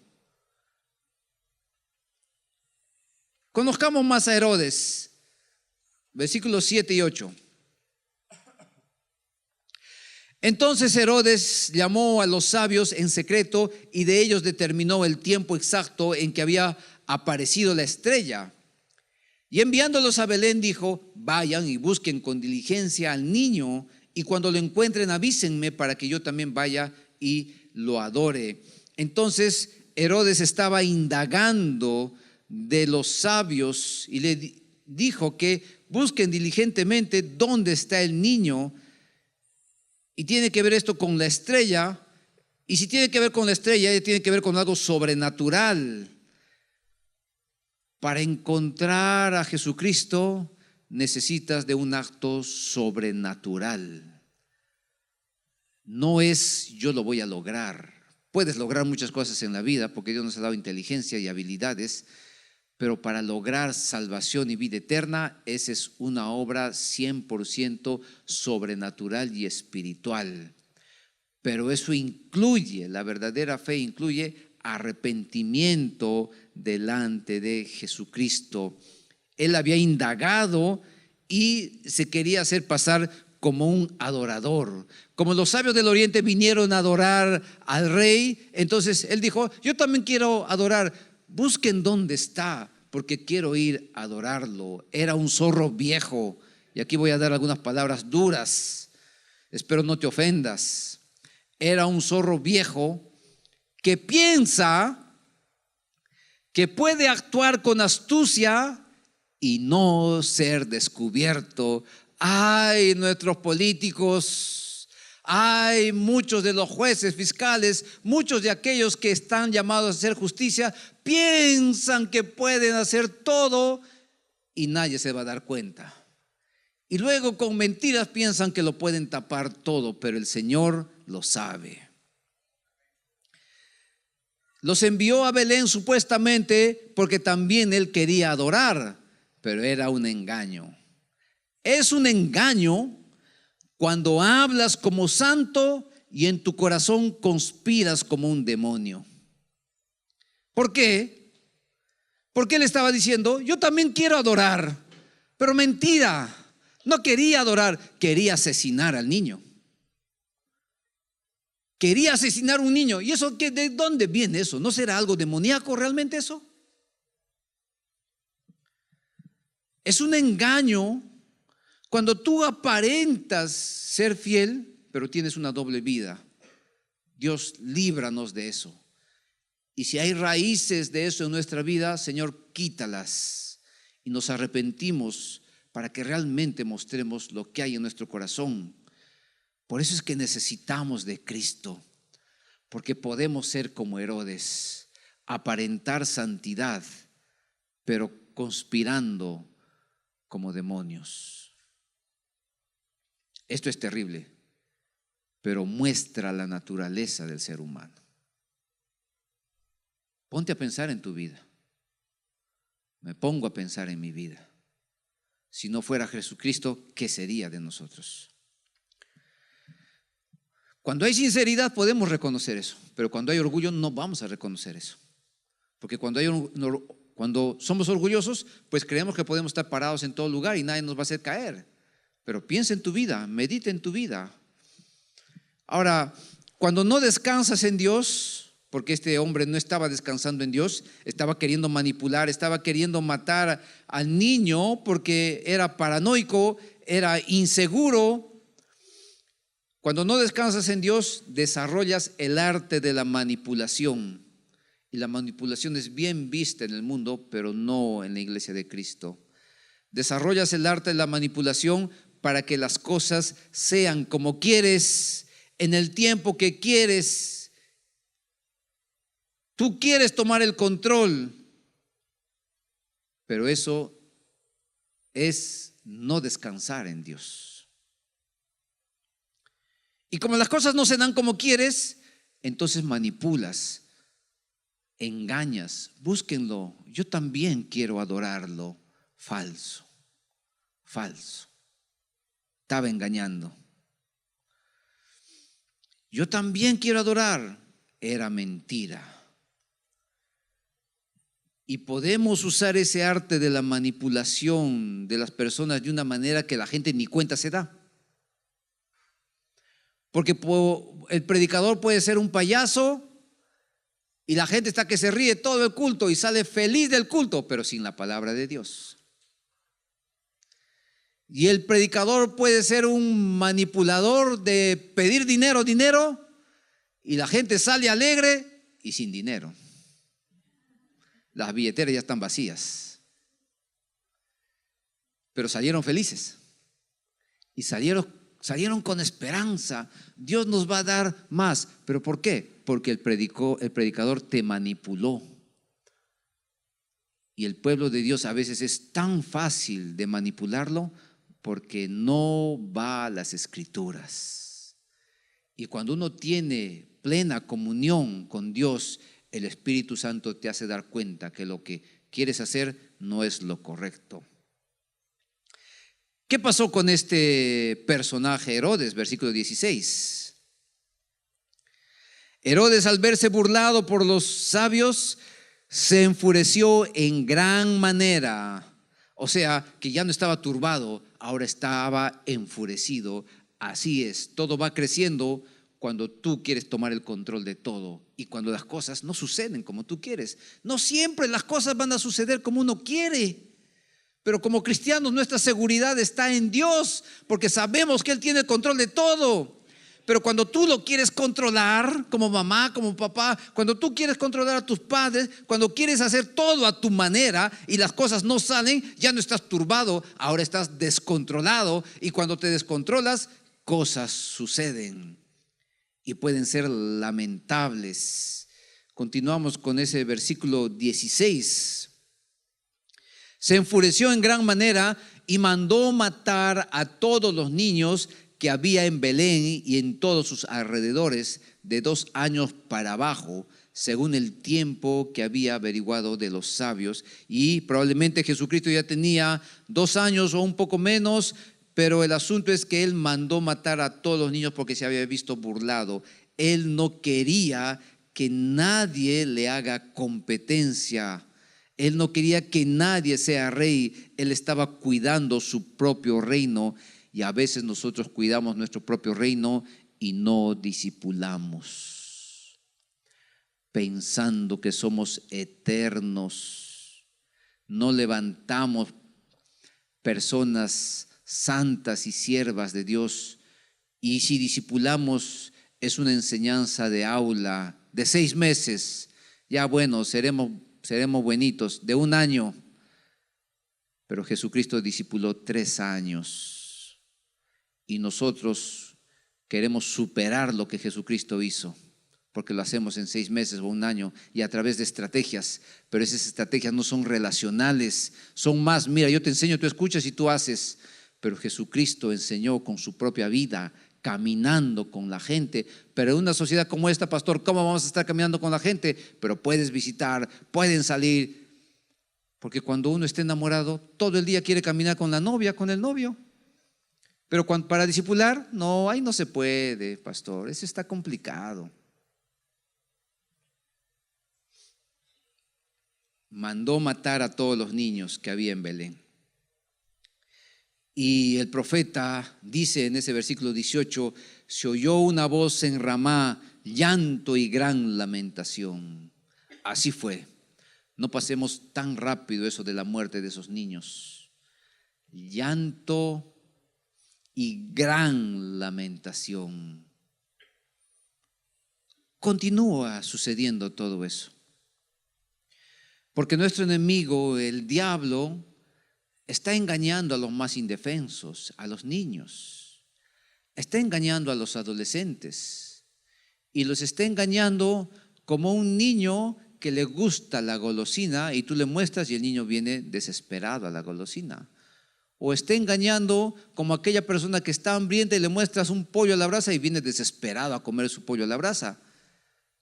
Conozcamos más a Herodes, versículos 7 y 8. Entonces Herodes llamó a los sabios en secreto y de ellos determinó el tiempo exacto en que había aparecido la estrella. Y enviándolos a Belén dijo, vayan y busquen con diligencia al niño y cuando lo encuentren avísenme para que yo también vaya y lo adore. Entonces Herodes estaba indagando de los sabios y le dijo que busquen diligentemente dónde está el niño. Y tiene que ver esto con la estrella. Y si tiene que ver con la estrella, tiene que ver con algo sobrenatural. Para encontrar a Jesucristo necesitas de un acto sobrenatural. No es yo lo voy a lograr. Puedes lograr muchas cosas en la vida porque Dios nos ha dado inteligencia y habilidades, pero para lograr salvación y vida eterna, esa es una obra 100% sobrenatural y espiritual. Pero eso incluye, la verdadera fe incluye arrepentimiento delante de Jesucristo. Él había indagado y se quería hacer pasar como un adorador. Como los sabios del oriente vinieron a adorar al rey, entonces él dijo, yo también quiero adorar. Busquen dónde está, porque quiero ir a adorarlo. Era un zorro viejo. Y aquí voy a dar algunas palabras duras. Espero no te ofendas. Era un zorro viejo que piensa que puede actuar con astucia y no ser descubierto. Ay, nuestros políticos. Hay muchos de los jueces, fiscales, muchos de aquellos que están llamados a hacer justicia, piensan que pueden hacer todo y nadie se va a dar cuenta. Y luego con mentiras piensan que lo pueden tapar todo, pero el Señor lo sabe. Los envió a Belén supuestamente porque también él quería adorar, pero era un engaño. Es un engaño cuando hablas como santo y en tu corazón conspiras como un demonio. ¿Por qué? Porque él estaba diciendo, yo también quiero adorar, pero mentira. No quería adorar, quería asesinar al niño. Quería asesinar a un niño. ¿Y eso qué? ¿De dónde viene eso? ¿No será algo demoníaco realmente eso? Es un engaño cuando tú aparentas ser fiel, pero tienes una doble vida. Dios, líbranos de eso. Y si hay raíces de eso en nuestra vida, Señor, quítalas. Y nos arrepentimos para que realmente mostremos lo que hay en nuestro corazón. Por eso es que necesitamos de Cristo, porque podemos ser como Herodes, aparentar santidad, pero conspirando como demonios. Esto es terrible, pero muestra la naturaleza del ser humano. Ponte a pensar en tu vida. Me pongo a pensar en mi vida. Si no fuera Jesucristo, ¿qué sería de nosotros? Cuando hay sinceridad podemos reconocer eso, pero cuando hay orgullo no vamos a reconocer eso. Porque cuando somos orgullosos, pues creemos que podemos estar parados en todo lugar y nadie nos va a hacer caer. Pero piensa en tu vida, medita en tu vida. Ahora, cuando no descansas en Dios, porque este hombre no estaba descansando en Dios, estaba queriendo manipular, estaba queriendo matar al niño porque era paranoico, era inseguro. Cuando no descansas en Dios, desarrollas el arte de la manipulación. Y la manipulación es bien vista en el mundo, pero no en la iglesia de Cristo. Desarrollas el arte de la manipulación para que las cosas sean como quieres, en el tiempo que quieres. Tú quieres tomar el control, pero eso es no descansar en Dios. Y como las cosas no se dan como quieres, entonces manipulas, engañas. Búsquenlo. Yo también quiero adorarlo. Falso, falso. Estaba engañando. Yo también quiero adorar. Era mentira. Y podemos usar ese arte de la manipulación de las personas de una manera que la gente ni cuenta se da. Porque el predicador puede ser un payaso y la gente está que se ríe todo el culto y sale feliz del culto, pero sin la palabra de Dios. Y el predicador puede ser un manipulador de pedir dinero, y la gente sale alegre y sin dinero. Las billeteras ya están vacías. Pero salieron felices. Y salieron con esperanza. Dios nos va a dar más. ¿Pero por qué? Porque el predicador te manipuló. Y el pueblo de Dios a veces es tan fácil de manipularlo porque no va a las Escrituras. Y cuando uno tiene plena comunión con Dios, el Espíritu Santo te hace dar cuenta que lo que quieres hacer no es lo correcto. ¿Qué pasó con este personaje Herodes? Versículo 16. Herodes, al verse burlado por los sabios, se enfureció en gran manera. O sea, que ya no estaba turbado, ahora estaba enfurecido. Así es, todo va creciendo cuando tú quieres tomar el control de todo y cuando las cosas no suceden como tú quieres. No siempre las cosas van a suceder como uno quiere. Pero como cristianos nuestra seguridad está en Dios, porque sabemos que Él tiene el control de todo. Pero cuando tú lo quieres controlar, como mamá, como papá, cuando tú quieres controlar a tus padres, cuando quieres hacer todo a tu manera y las cosas no salen, ya no estás turbado, ahora estás descontrolado. Y cuando te descontrolas, cosas suceden y pueden ser lamentables. Continuamos con ese versículo 16. Se enfureció en gran manera y mandó matar a todos los niños que había en Belén y en todos sus alrededores de 2 años para abajo, según el tiempo que había averiguado de los sabios. Y probablemente Jesucristo ya tenía 2 años o un poco menos, pero el asunto es que Él mandó matar a todos los niños porque se había visto burlado. Él no quería que nadie le haga competencia Él no quería que nadie sea rey. Él estaba cuidando su propio reino. Y a veces nosotros cuidamos nuestro propio reino y no discipulamos, pensando que somos eternos. No levantamos personas santas y siervas de Dios. Y si discipulamos, es una enseñanza de aula de 6 meses. Ya bueno, seremos buenitos, de 1 año. Pero Jesucristo discipuló 3 años. Y nosotros queremos superar lo que Jesucristo hizo, porque lo hacemos en 6 meses o 1 año y a través de estrategias. Pero esas estrategias no son relacionales, son más, mira, yo te enseño, tú escuchas y tú haces. Pero Jesucristo enseñó con su propia vida, caminando con la gente. Pero en una sociedad como esta, pastor, ¿cómo vamos a estar caminando con la gente? Pero puedes visitar, pueden salir. Porque cuando uno está enamorado, todo el día quiere caminar con la novia, con el novio. Pero para discipular, no, ahí no se puede, pastor, eso está complicado. Mandó matar a todos los niños que había en Belén. Y el profeta dice en ese versículo 18, se oyó una voz en Ramá, llanto y gran lamentación. Así fue. No pasemos tan rápido eso de la muerte de esos niños. Llanto y gran lamentación. Continúa sucediendo todo eso. Porque nuestro enemigo, el diablo, está engañando a los más indefensos, a los niños. Está engañando a los adolescentes. Y los está engañando como un niño que le gusta la golosina y tú le muestras y el niño viene desesperado a la golosina. O está engañando como aquella persona que está hambrienta y le muestras un pollo a la brasa y viene desesperado a comer su pollo a la brasa.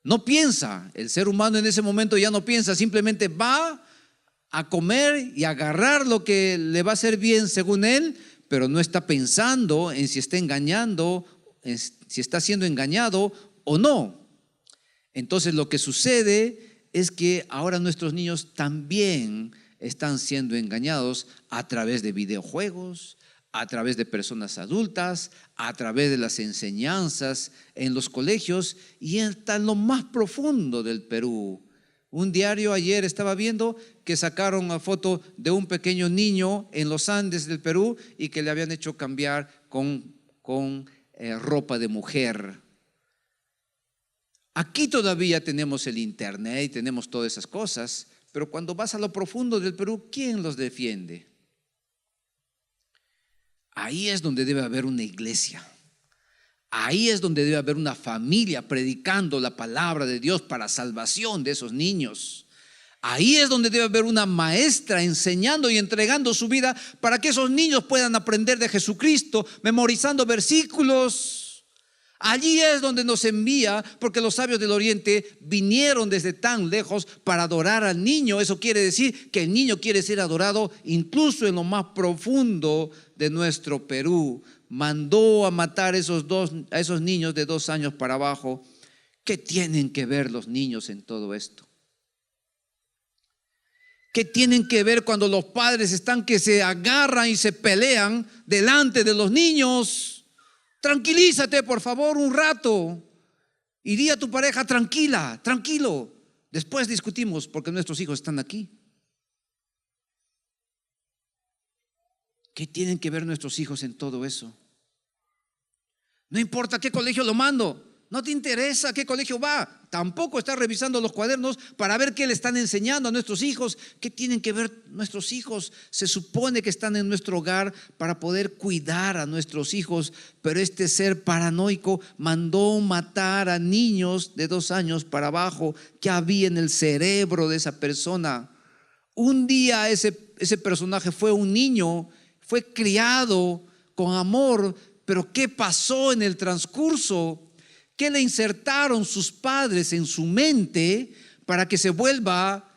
No piensa, el ser humano en ese momento ya no piensa, simplemente va a comer y agarrar lo que le va a hacer bien según él, pero no está pensando en si está engañando, en si está siendo engañado o no. Entonces lo que sucede es que ahora nuestros niños también están siendo engañados a través de videojuegos, a través de personas adultas, a través de las enseñanzas en los colegios y hasta en lo más profundo del Perú. Un diario ayer estaba viendo que sacaron una foto de un pequeño niño en los Andes del Perú y que le habían hecho cambiar con ropa de mujer. Aquí todavía tenemos el internet y tenemos todas esas cosas, pero cuando vas a lo profundo del Perú, ¿quién los defiende? Ahí es donde debe haber una iglesia. Ahí es donde debe haber una familia predicando la palabra de Dios para salvación de esos niños. Ahí es donde debe haber una maestra enseñando y entregando su vida para que esos niños puedan aprender de Jesucristo, memorizando versículos. Allí es donde nos envía, porque los sabios del Oriente vinieron desde tan lejos para adorar al niño. Eso quiere decir que el niño quiere ser adorado incluso en lo más profundo de nuestro Perú. Mandó a matar a esos niños de 2 años para abajo. ¿Qué tienen que ver los niños en todo esto? ¿Qué tienen que ver cuando los padres están que se agarran y se pelean delante de los niños? Tranquilízate, por favor, un rato. Y di a tu pareja, tranquila, tranquilo. Después discutimos porque nuestros hijos están aquí. ¿Qué tienen que ver nuestros hijos en todo eso? No importa qué colegio lo mando. No te interesa a qué colegio va. Tampoco estás revisando los cuadernos para ver qué le están enseñando a nuestros hijos. ¿Qué tienen que ver nuestros hijos? Se supone que están en nuestro hogar para poder cuidar a nuestros hijos, pero este ser paranoico mandó matar a niños de 2 años para abajo. ¿Qué había en el cerebro de esa persona? Un día ese personaje fue un niño, fue criado con amor, pero ¿qué pasó en el transcurso? ¿Qué le insertaron sus padres en su mente para que se vuelva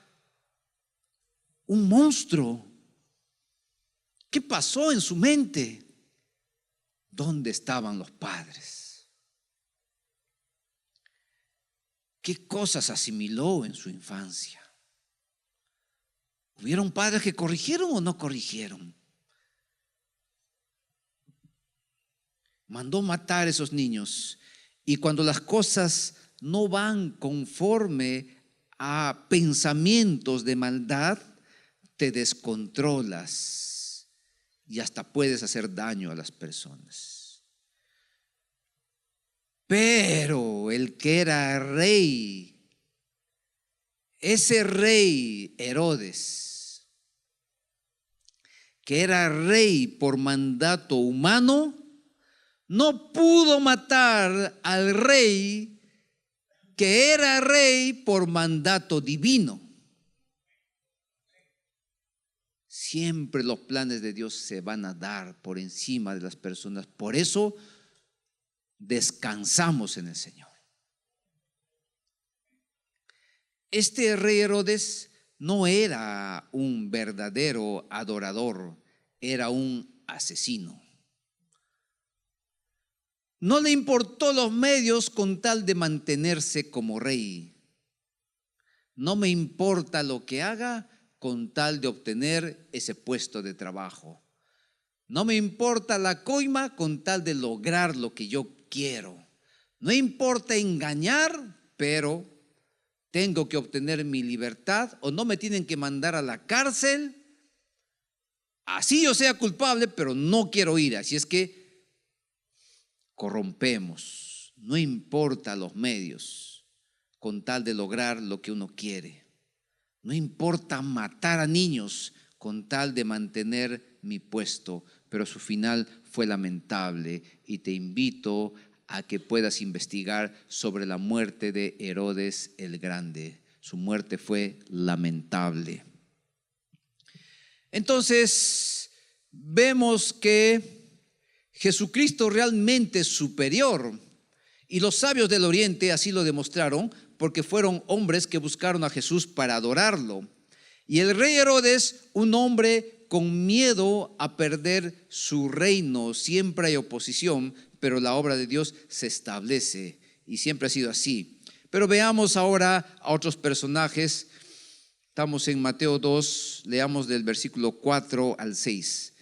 un monstruo? ¿Qué pasó en su mente? ¿Dónde estaban los padres? ¿Qué cosas asimiló en su infancia? ¿Hubieron padres que corrigieron o no corrigieron? Mandó matar a esos niños. Y cuando las cosas no van conforme a pensamientos de maldad, te descontrolas y hasta puedes hacer daño a las personas. Pero el que era rey, ese rey Herodes, que era rey por mandato humano, no pudo matar al rey que era rey por mandato divino. Siempre los planes de Dios se van a dar por encima de las personas. Por eso descansamos en el Señor. Este rey Herodes no era un verdadero adorador, era un asesino. No le importó los medios con tal de mantenerse como rey. No me importa lo que haga con tal de obtener ese puesto de trabajo. No me importa la coima con tal de lograr lo que yo quiero. No importa engañar, pero tengo que obtener mi libertad o no me tienen que mandar a la cárcel. Así yo sea culpable, pero no quiero ir. Así es que corrompemos, no importa los medios, con tal de lograr lo que uno quiere. No importa matar a niños con tal de mantener mi puesto, pero su final fue lamentable y te invito a que puedas investigar sobre la muerte de Herodes el Grande. Su muerte fue lamentable. Entonces, vemos que Jesucristo realmente es superior y los sabios del Oriente así lo demostraron porque fueron hombres que buscaron a Jesús para adorarlo. Y el rey Herodes, un hombre con miedo a perder su reino, siempre hay oposición, pero la obra de Dios se establece y siempre ha sido así. Pero veamos ahora a otros personajes. Estamos en Mateo 2, leamos del versículo 4 al 6.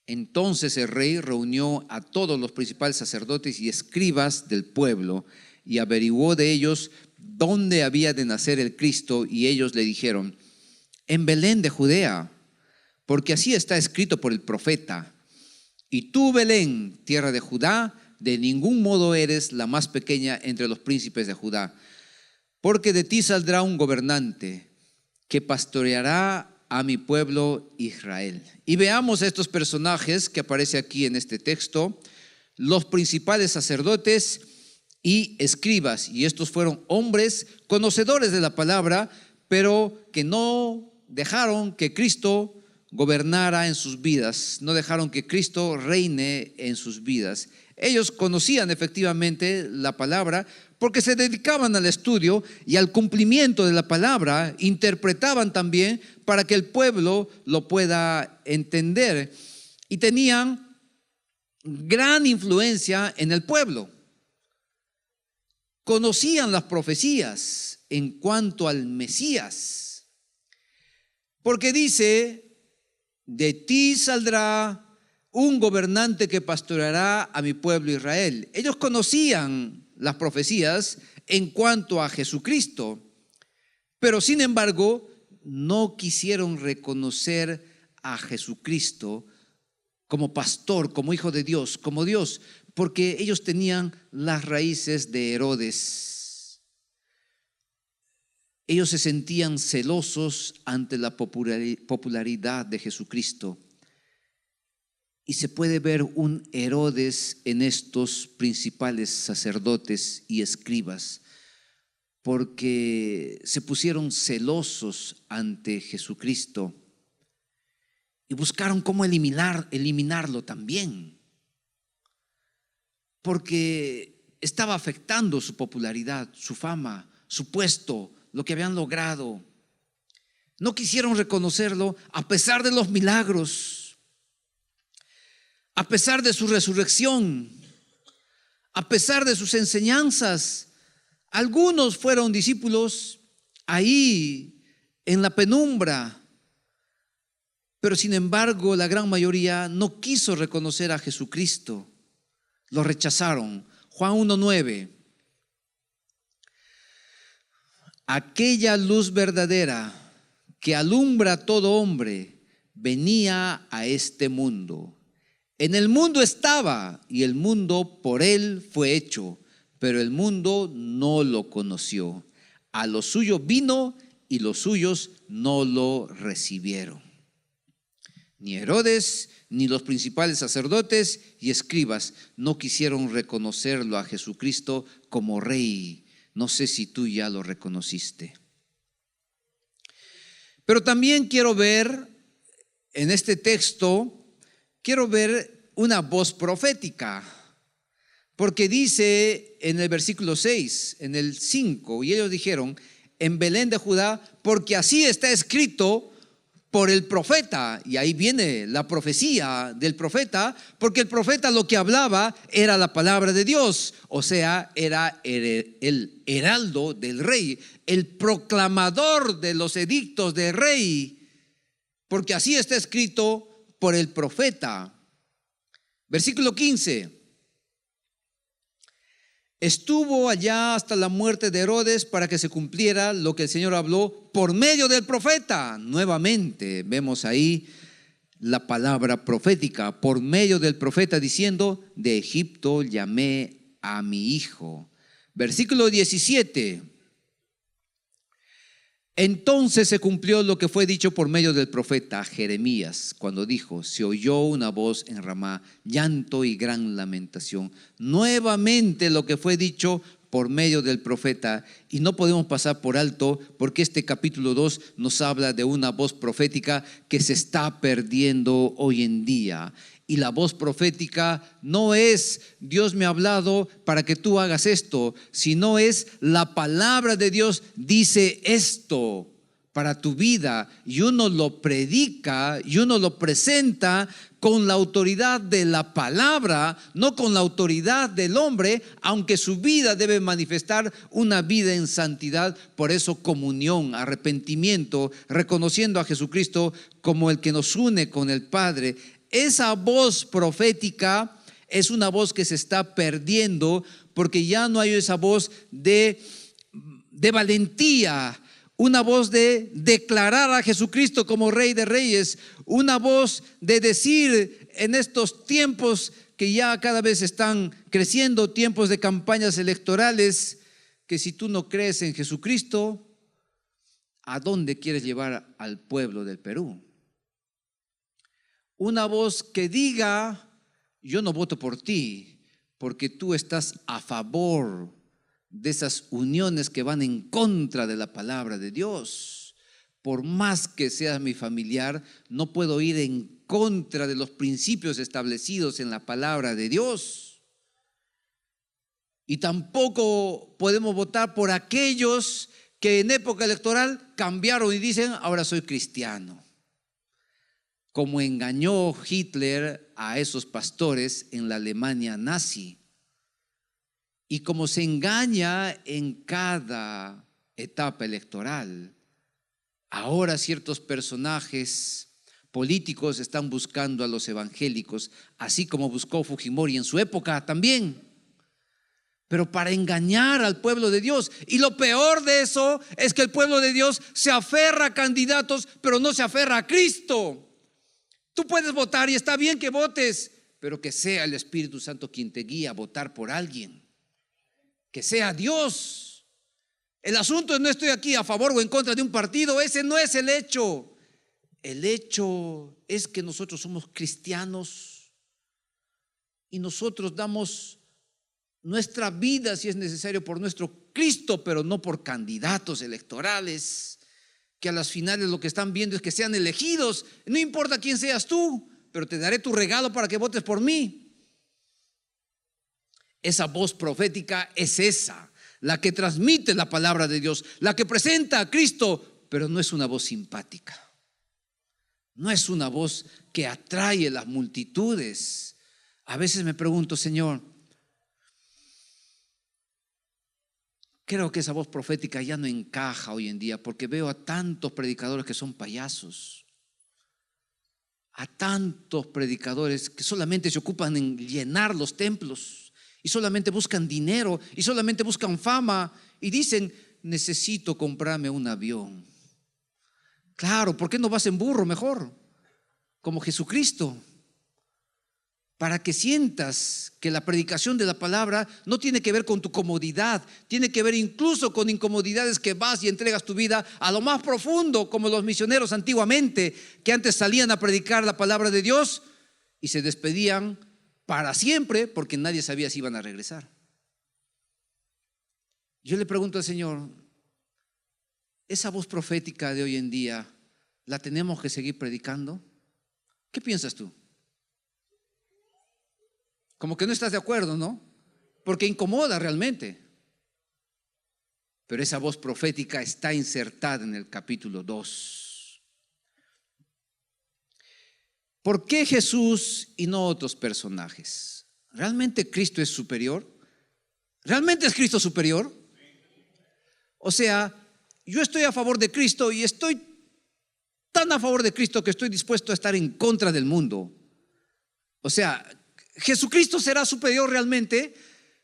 Entonces el rey reunió a todos los principales sacerdotes y escribas del pueblo y averiguó de ellos dónde había de nacer el Cristo, y ellos le dijeron: en Belén de Judea, porque así está escrito por el profeta: y tú, Belén, tierra de Judá, de ningún modo eres la más pequeña entre los príncipes de Judá, porque de ti saldrá un gobernante que pastoreará a mi pueblo Israel. Y veamos a estos personajes que aparece aquí en este texto: los principales sacerdotes y escribas. Y estos fueron hombres conocedores de la palabra, pero que no dejaron que Cristo gobernara en sus vidas, no dejaron que Cristo reine en sus vidas. Ellos conocían efectivamente la palabra porque se dedicaban al estudio y al cumplimiento de la palabra, interpretaban también para que el pueblo lo pueda entender, y tenían gran influencia en el pueblo. Conocían las profecías en cuanto al Mesías, porque dice: de ti saldrá un gobernante que pastoreará a mi pueblo Israel. Ellos conocían las profecías en cuanto a Jesucristo, pero sin embargo no quisieron reconocer a Jesucristo como pastor, como hijo de Dios, como Dios, porque ellos tenían las raíces de Herodes. Ellos se sentían celosos ante la popularidad de Jesucristo. Y se puede ver un Herodes en estos principales sacerdotes y escribas, porque se pusieron celosos ante Jesucristo y buscaron cómo eliminarlo también, porque estaba afectando su popularidad, su fama, su puesto, lo que habían logrado. No quisieron reconocerlo a pesar de los milagros, a pesar de su resurrección, a pesar de sus enseñanzas. Algunos fueron discípulos, ahí en la penumbra. Pero sin embargo, la gran mayoría no quiso reconocer a Jesucristo. Lo rechazaron. Juan 1:9. Aquella luz verdadera que alumbra a todo hombre venía a este mundo. En el mundo estaba y el mundo por él fue hecho, pero el mundo no lo conoció. A lo suyo vino y los suyos no lo recibieron. Ni Herodes, ni los principales sacerdotes y escribas no quisieron reconocerlo a Jesucristo como rey. No sé si tú ya lo reconociste. Pero también quiero ver en este texto, quiero ver una voz profética. Porque dice en el versículo 6, en el 5, y ellos dijeron, en Belén de Judá, porque así está escrito por el profeta. Y ahí viene la profecía del profeta, porque el profeta lo que hablaba era la palabra de Dios, o sea, era el heraldo del rey, el proclamador de los edictos del rey, porque así está escrito por el profeta. Versículo 15. Estuvo allá hasta la muerte de Herodes para que se cumpliera lo que el Señor habló por medio del profeta. Nuevamente vemos ahí la palabra profética, por medio del profeta diciendo, de Egipto llamé a mi hijo. Versículo 17. Entonces se cumplió lo que fue dicho por medio del profeta Jeremías, cuando dijo, se oyó una voz en Ramá, llanto y gran lamentación. Nuevamente lo que fue dicho por medio del profeta, y no podemos pasar por alto porque este capítulo 2 nos habla de una voz profética que se está perdiendo hoy en día. Y la voz profética no es Dios me ha hablado para que tú hagas esto, sino es la palabra de Dios dice esto para tu vida, y uno lo predica y uno lo presenta con la autoridad de la palabra, no con la autoridad del hombre, aunque su vida debe manifestar una vida en santidad. Por eso comunión, arrepentimiento, reconociendo a Jesucristo como el que nos une con el Padre. Esa voz profética es una voz que se está perdiendo porque ya no hay esa voz de valentía, una voz de declarar a Jesucristo como Rey de Reyes, una voz de decir en estos tiempos que ya cada vez están creciendo, tiempos de campañas electorales, que si tú no crees en Jesucristo, ¿a dónde quieres llevar al pueblo del Perú? Una voz que diga, yo no voto por ti, porque tú estás a favor de esas uniones que van en contra de la palabra de Dios. Por más que sea mi familiar, no puedo ir en contra de los principios establecidos en la palabra de Dios. Y tampoco podemos votar por aquellos que en época electoral cambiaron y dicen, ahora soy cristiano. Como engañó Hitler a esos pastores en la Alemania nazi. Y como se engaña en cada etapa electoral, ahora ciertos personajes políticos están buscando a los evangélicos, así como buscó Fujimori en su época también, pero para engañar al pueblo de Dios. Y lo peor de eso es que el pueblo de Dios se aferra a candidatos, pero no se aferra a Cristo. Tú puedes votar y está bien que votes, pero que sea el Espíritu Santo quien te guíe a votar por alguien. Que sea Dios. El asunto es no estoy aquí a favor o en contra de un partido, ese no es el hecho. El hecho es que nosotros somos cristianos y nosotros damos nuestra vida, si es necesario, por nuestro Cristo, pero no por candidatos electorales, que a las finales lo que están viendo es que sean elegidos. No importa quién seas tú, pero te daré tu regalo para que votes por mí. Esa voz profética es esa, la que transmite la palabra de Dios, la que presenta a Cristo, pero no es una voz simpática. No es una voz que atrae las multitudes. A veces me pregunto, Señor, creo que esa voz profética ya no encaja hoy en día, porque veo a tantos predicadores que son payasos, a tantos predicadores que solamente se ocupan en llenar los templos y solamente buscan dinero y solamente buscan fama y dicen: necesito comprarme un avión. Claro, ¿por qué no vas en burro mejor? Como Jesucristo, para que sientas que la predicación de la palabra no tiene que ver con tu comodidad, tiene que ver incluso con incomodidades, que vas y entregas tu vida a lo más profundo, como los misioneros antiguamente, que antes salían a predicar la palabra de Dios y se despedían para siempre porque nadie sabía si iban a regresar. Yo le pregunto al Señor, ¿esa voz profética de hoy en día la tenemos que seguir predicando? ¿Qué piensas tú? Como que no estás de acuerdo, ¿no? Porque incomoda realmente. Pero esa voz profética está insertada en el capítulo 2. ¿Por qué Jesús y no otros personajes? ¿Realmente Cristo es superior? ¿Realmente es Cristo superior? O sea, yo estoy a favor de Cristo y estoy tan a favor de Cristo que estoy dispuesto a estar en contra del mundo. O sea, ¿Jesucristo será superior realmente?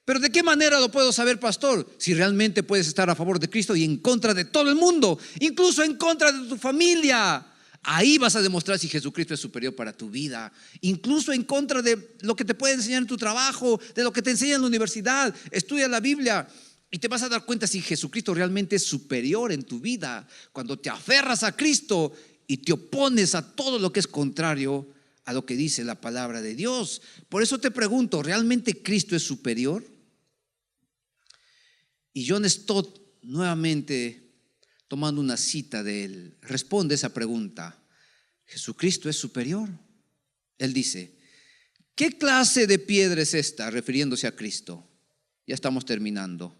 Pero ¿de qué manera lo puedo saber, pastor? Si realmente puedes estar a favor de Cristo y en contra de todo el mundo, incluso en contra de tu familia. Ahí vas a demostrar si Jesucristo es superior para tu vida. Incluso en contra de lo que te puede enseñar en tu trabajo, de lo que te enseña en la universidad. Estudia la Biblia y te vas a dar cuenta si Jesucristo realmente es superior en tu vida. Cuando te aferras a Cristo y te opones a todo lo que es contrario a lo que dice la palabra de Dios. Por eso te pregunto, ¿realmente Cristo es superior? Y John Stott, nuevamente tomando una cita de él, responde esa pregunta: ¿Jesucristo es superior? Él dice: ¿qué clase de piedra es esta? Refiriéndose a Cristo. Ya estamos terminando.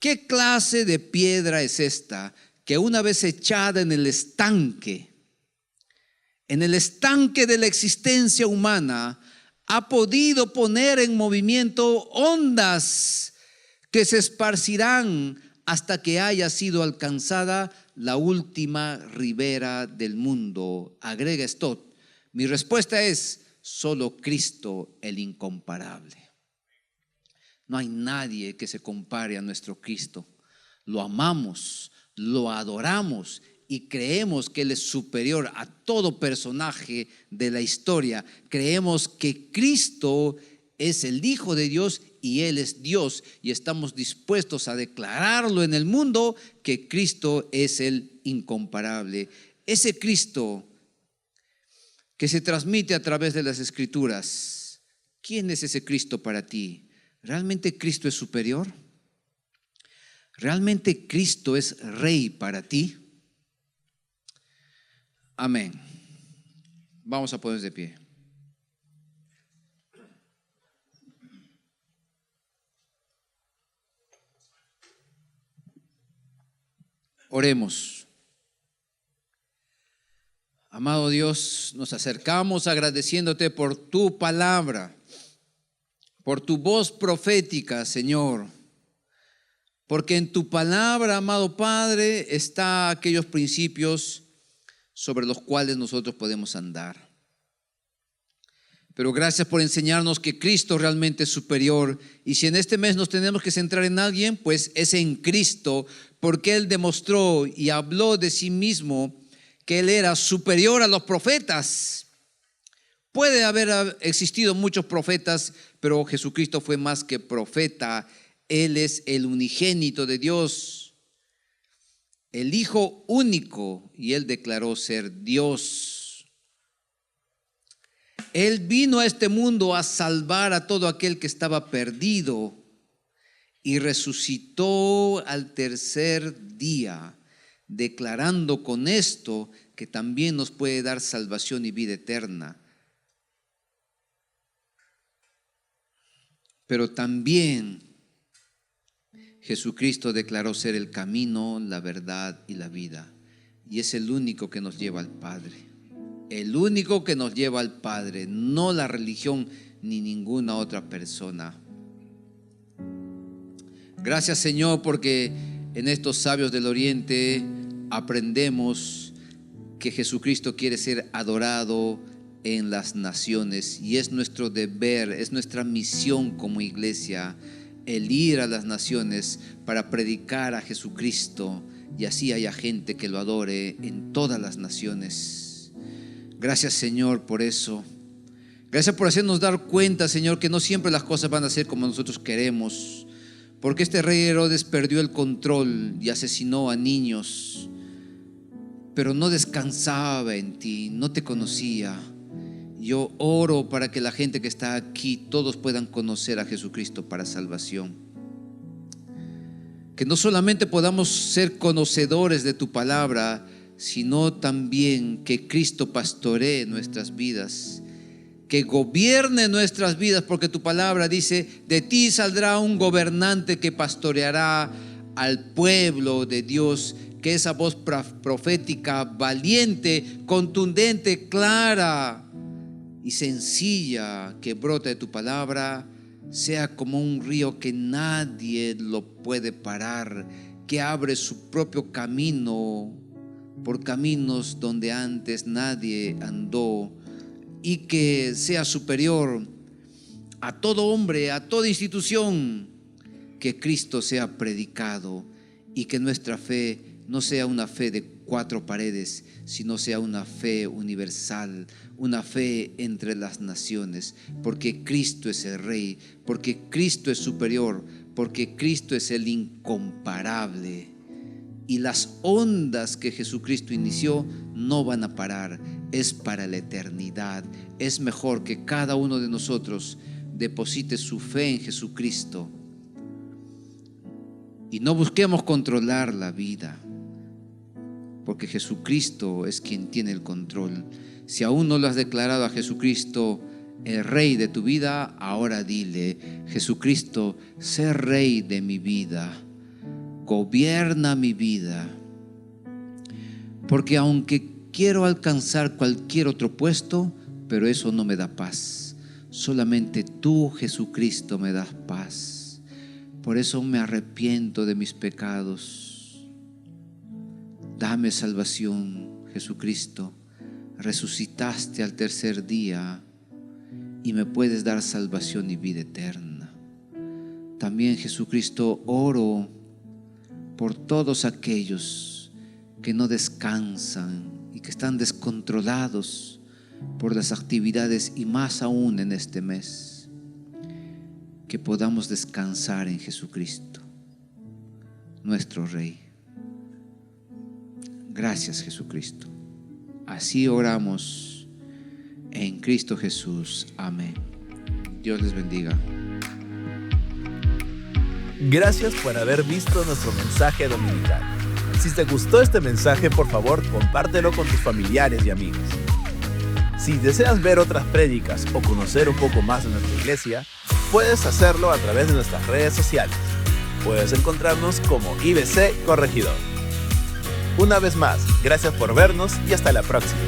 ¿Qué clase de piedra es esta que una vez echada en el estanque de la existencia humana, ha podido poner en movimiento ondas que se esparcirán hasta que haya sido alcanzada la última ribera del mundo? Agrega Stott. Mi respuesta es: solo Cristo, el incomparable. No hay nadie que se compare a nuestro Cristo. Lo amamos, lo adoramos y creemos que Él es superior a todo personaje de la historia. Creemos que Cristo es el Hijo de Dios y Él es Dios, y estamos dispuestos a declararlo en el mundo que Cristo es el incomparable. Ese Cristo que se transmite a través de las Escrituras, ¿quién es ese Cristo para ti? ¿Realmente Cristo es superior? ¿Realmente Cristo es Rey para ti? Amén. Vamos a ponernos de pie. Oremos. Amado Dios, nos acercamos agradeciéndote por tu palabra, por tu voz profética, Señor, porque en tu palabra, amado Padre, está aquellos principios sobre los cuales nosotros podemos andar. Pero gracias por enseñarnos que Cristo realmente es superior, y si en este mes nos tenemos que centrar en alguien, pues es en Cristo, porque Él demostró y habló de sí mismo que Él era superior a los profetas. Puede haber existido muchos profetas, pero Jesucristo fue más que profeta. Él es el unigénito de Dios, el Hijo único, y Él declaró ser Dios. Él vino a este mundo a salvar a todo aquel que estaba perdido y resucitó al tercer día, declarando con esto que también nos puede dar salvación y vida eterna. Pero también Jesucristo declaró ser el camino, la verdad y la vida, y es el único que nos lleva al Padre. El único que nos lleva al Padre, no la religión ni ninguna otra persona. Gracias, Señor, porque en estos sabios del Oriente aprendemos que Jesucristo quiere ser adorado en las naciones, y es nuestro deber, es nuestra misión como iglesia el ir a las naciones para predicar a Jesucristo, y así haya gente que lo adore en todas las naciones. Gracias, Señor, por eso. Gracias por hacernos dar cuenta, Señor, que no siempre las cosas van a ser como nosotros queremos, porque este rey Herodes perdió el control y asesinó a niños, pero no descansaba en ti, no te conocía. Yo oro para que la gente que está aquí, todos puedan conocer a Jesucristo para salvación. Que no solamente podamos ser conocedores de tu palabra, sino también que Cristo pastoree nuestras vidas, que gobierne nuestras vidas, porque tu palabra dice: de ti saldrá un gobernante que pastoreará al pueblo de Dios. Que esa voz profética, valiente, contundente, clara y sencilla que brota de tu palabra sea como un río que nadie lo puede parar, que abre su propio camino por caminos donde antes nadie andó, y que sea superior a todo hombre, a toda institución. Que Cristo sea predicado y que nuestra fe no sea una fe de 4 paredes, sino sea una fe universal, una fe entre las naciones, porque Cristo es el Rey, porque Cristo es superior, porque Cristo es el incomparable. Y las ondas que Jesucristo inició no van a parar, es para la eternidad. Es mejor que cada uno de nosotros deposite su fe en Jesucristo y no busquemos controlar la vida, porque Jesucristo es quien tiene el control. Si aún no lo has declarado a Jesucristo el Rey de tu vida, ahora dile: Jesucristo, sé Rey de mi vida, gobierna mi vida, porque aunque quiero alcanzar cualquier otro puesto, pero eso no me da paz. Solamente tú, Jesucristo, me das paz. Por eso me arrepiento de mis pecados. Dame salvación, Jesucristo. Resucitaste al tercer día y me puedes dar salvación y vida eterna. También, Jesucristo, oro por todos aquellos que no descansan y que están descontrolados por las actividades, y más aún en este mes, que podamos descansar en Jesucristo, nuestro Rey. Gracias, Jesucristo. Así oramos en Cristo Jesús. Amén. Dios les bendiga. Gracias por haber visto nuestro mensaje dominical. Si te gustó este mensaje, por favor, compártelo con tus familiares y amigos. Si deseas ver otras prédicas o conocer un poco más de nuestra iglesia, puedes hacerlo a través de nuestras redes sociales. Puedes encontrarnos como IBC Corregidor. Una vez más, gracias por vernos y hasta la próxima.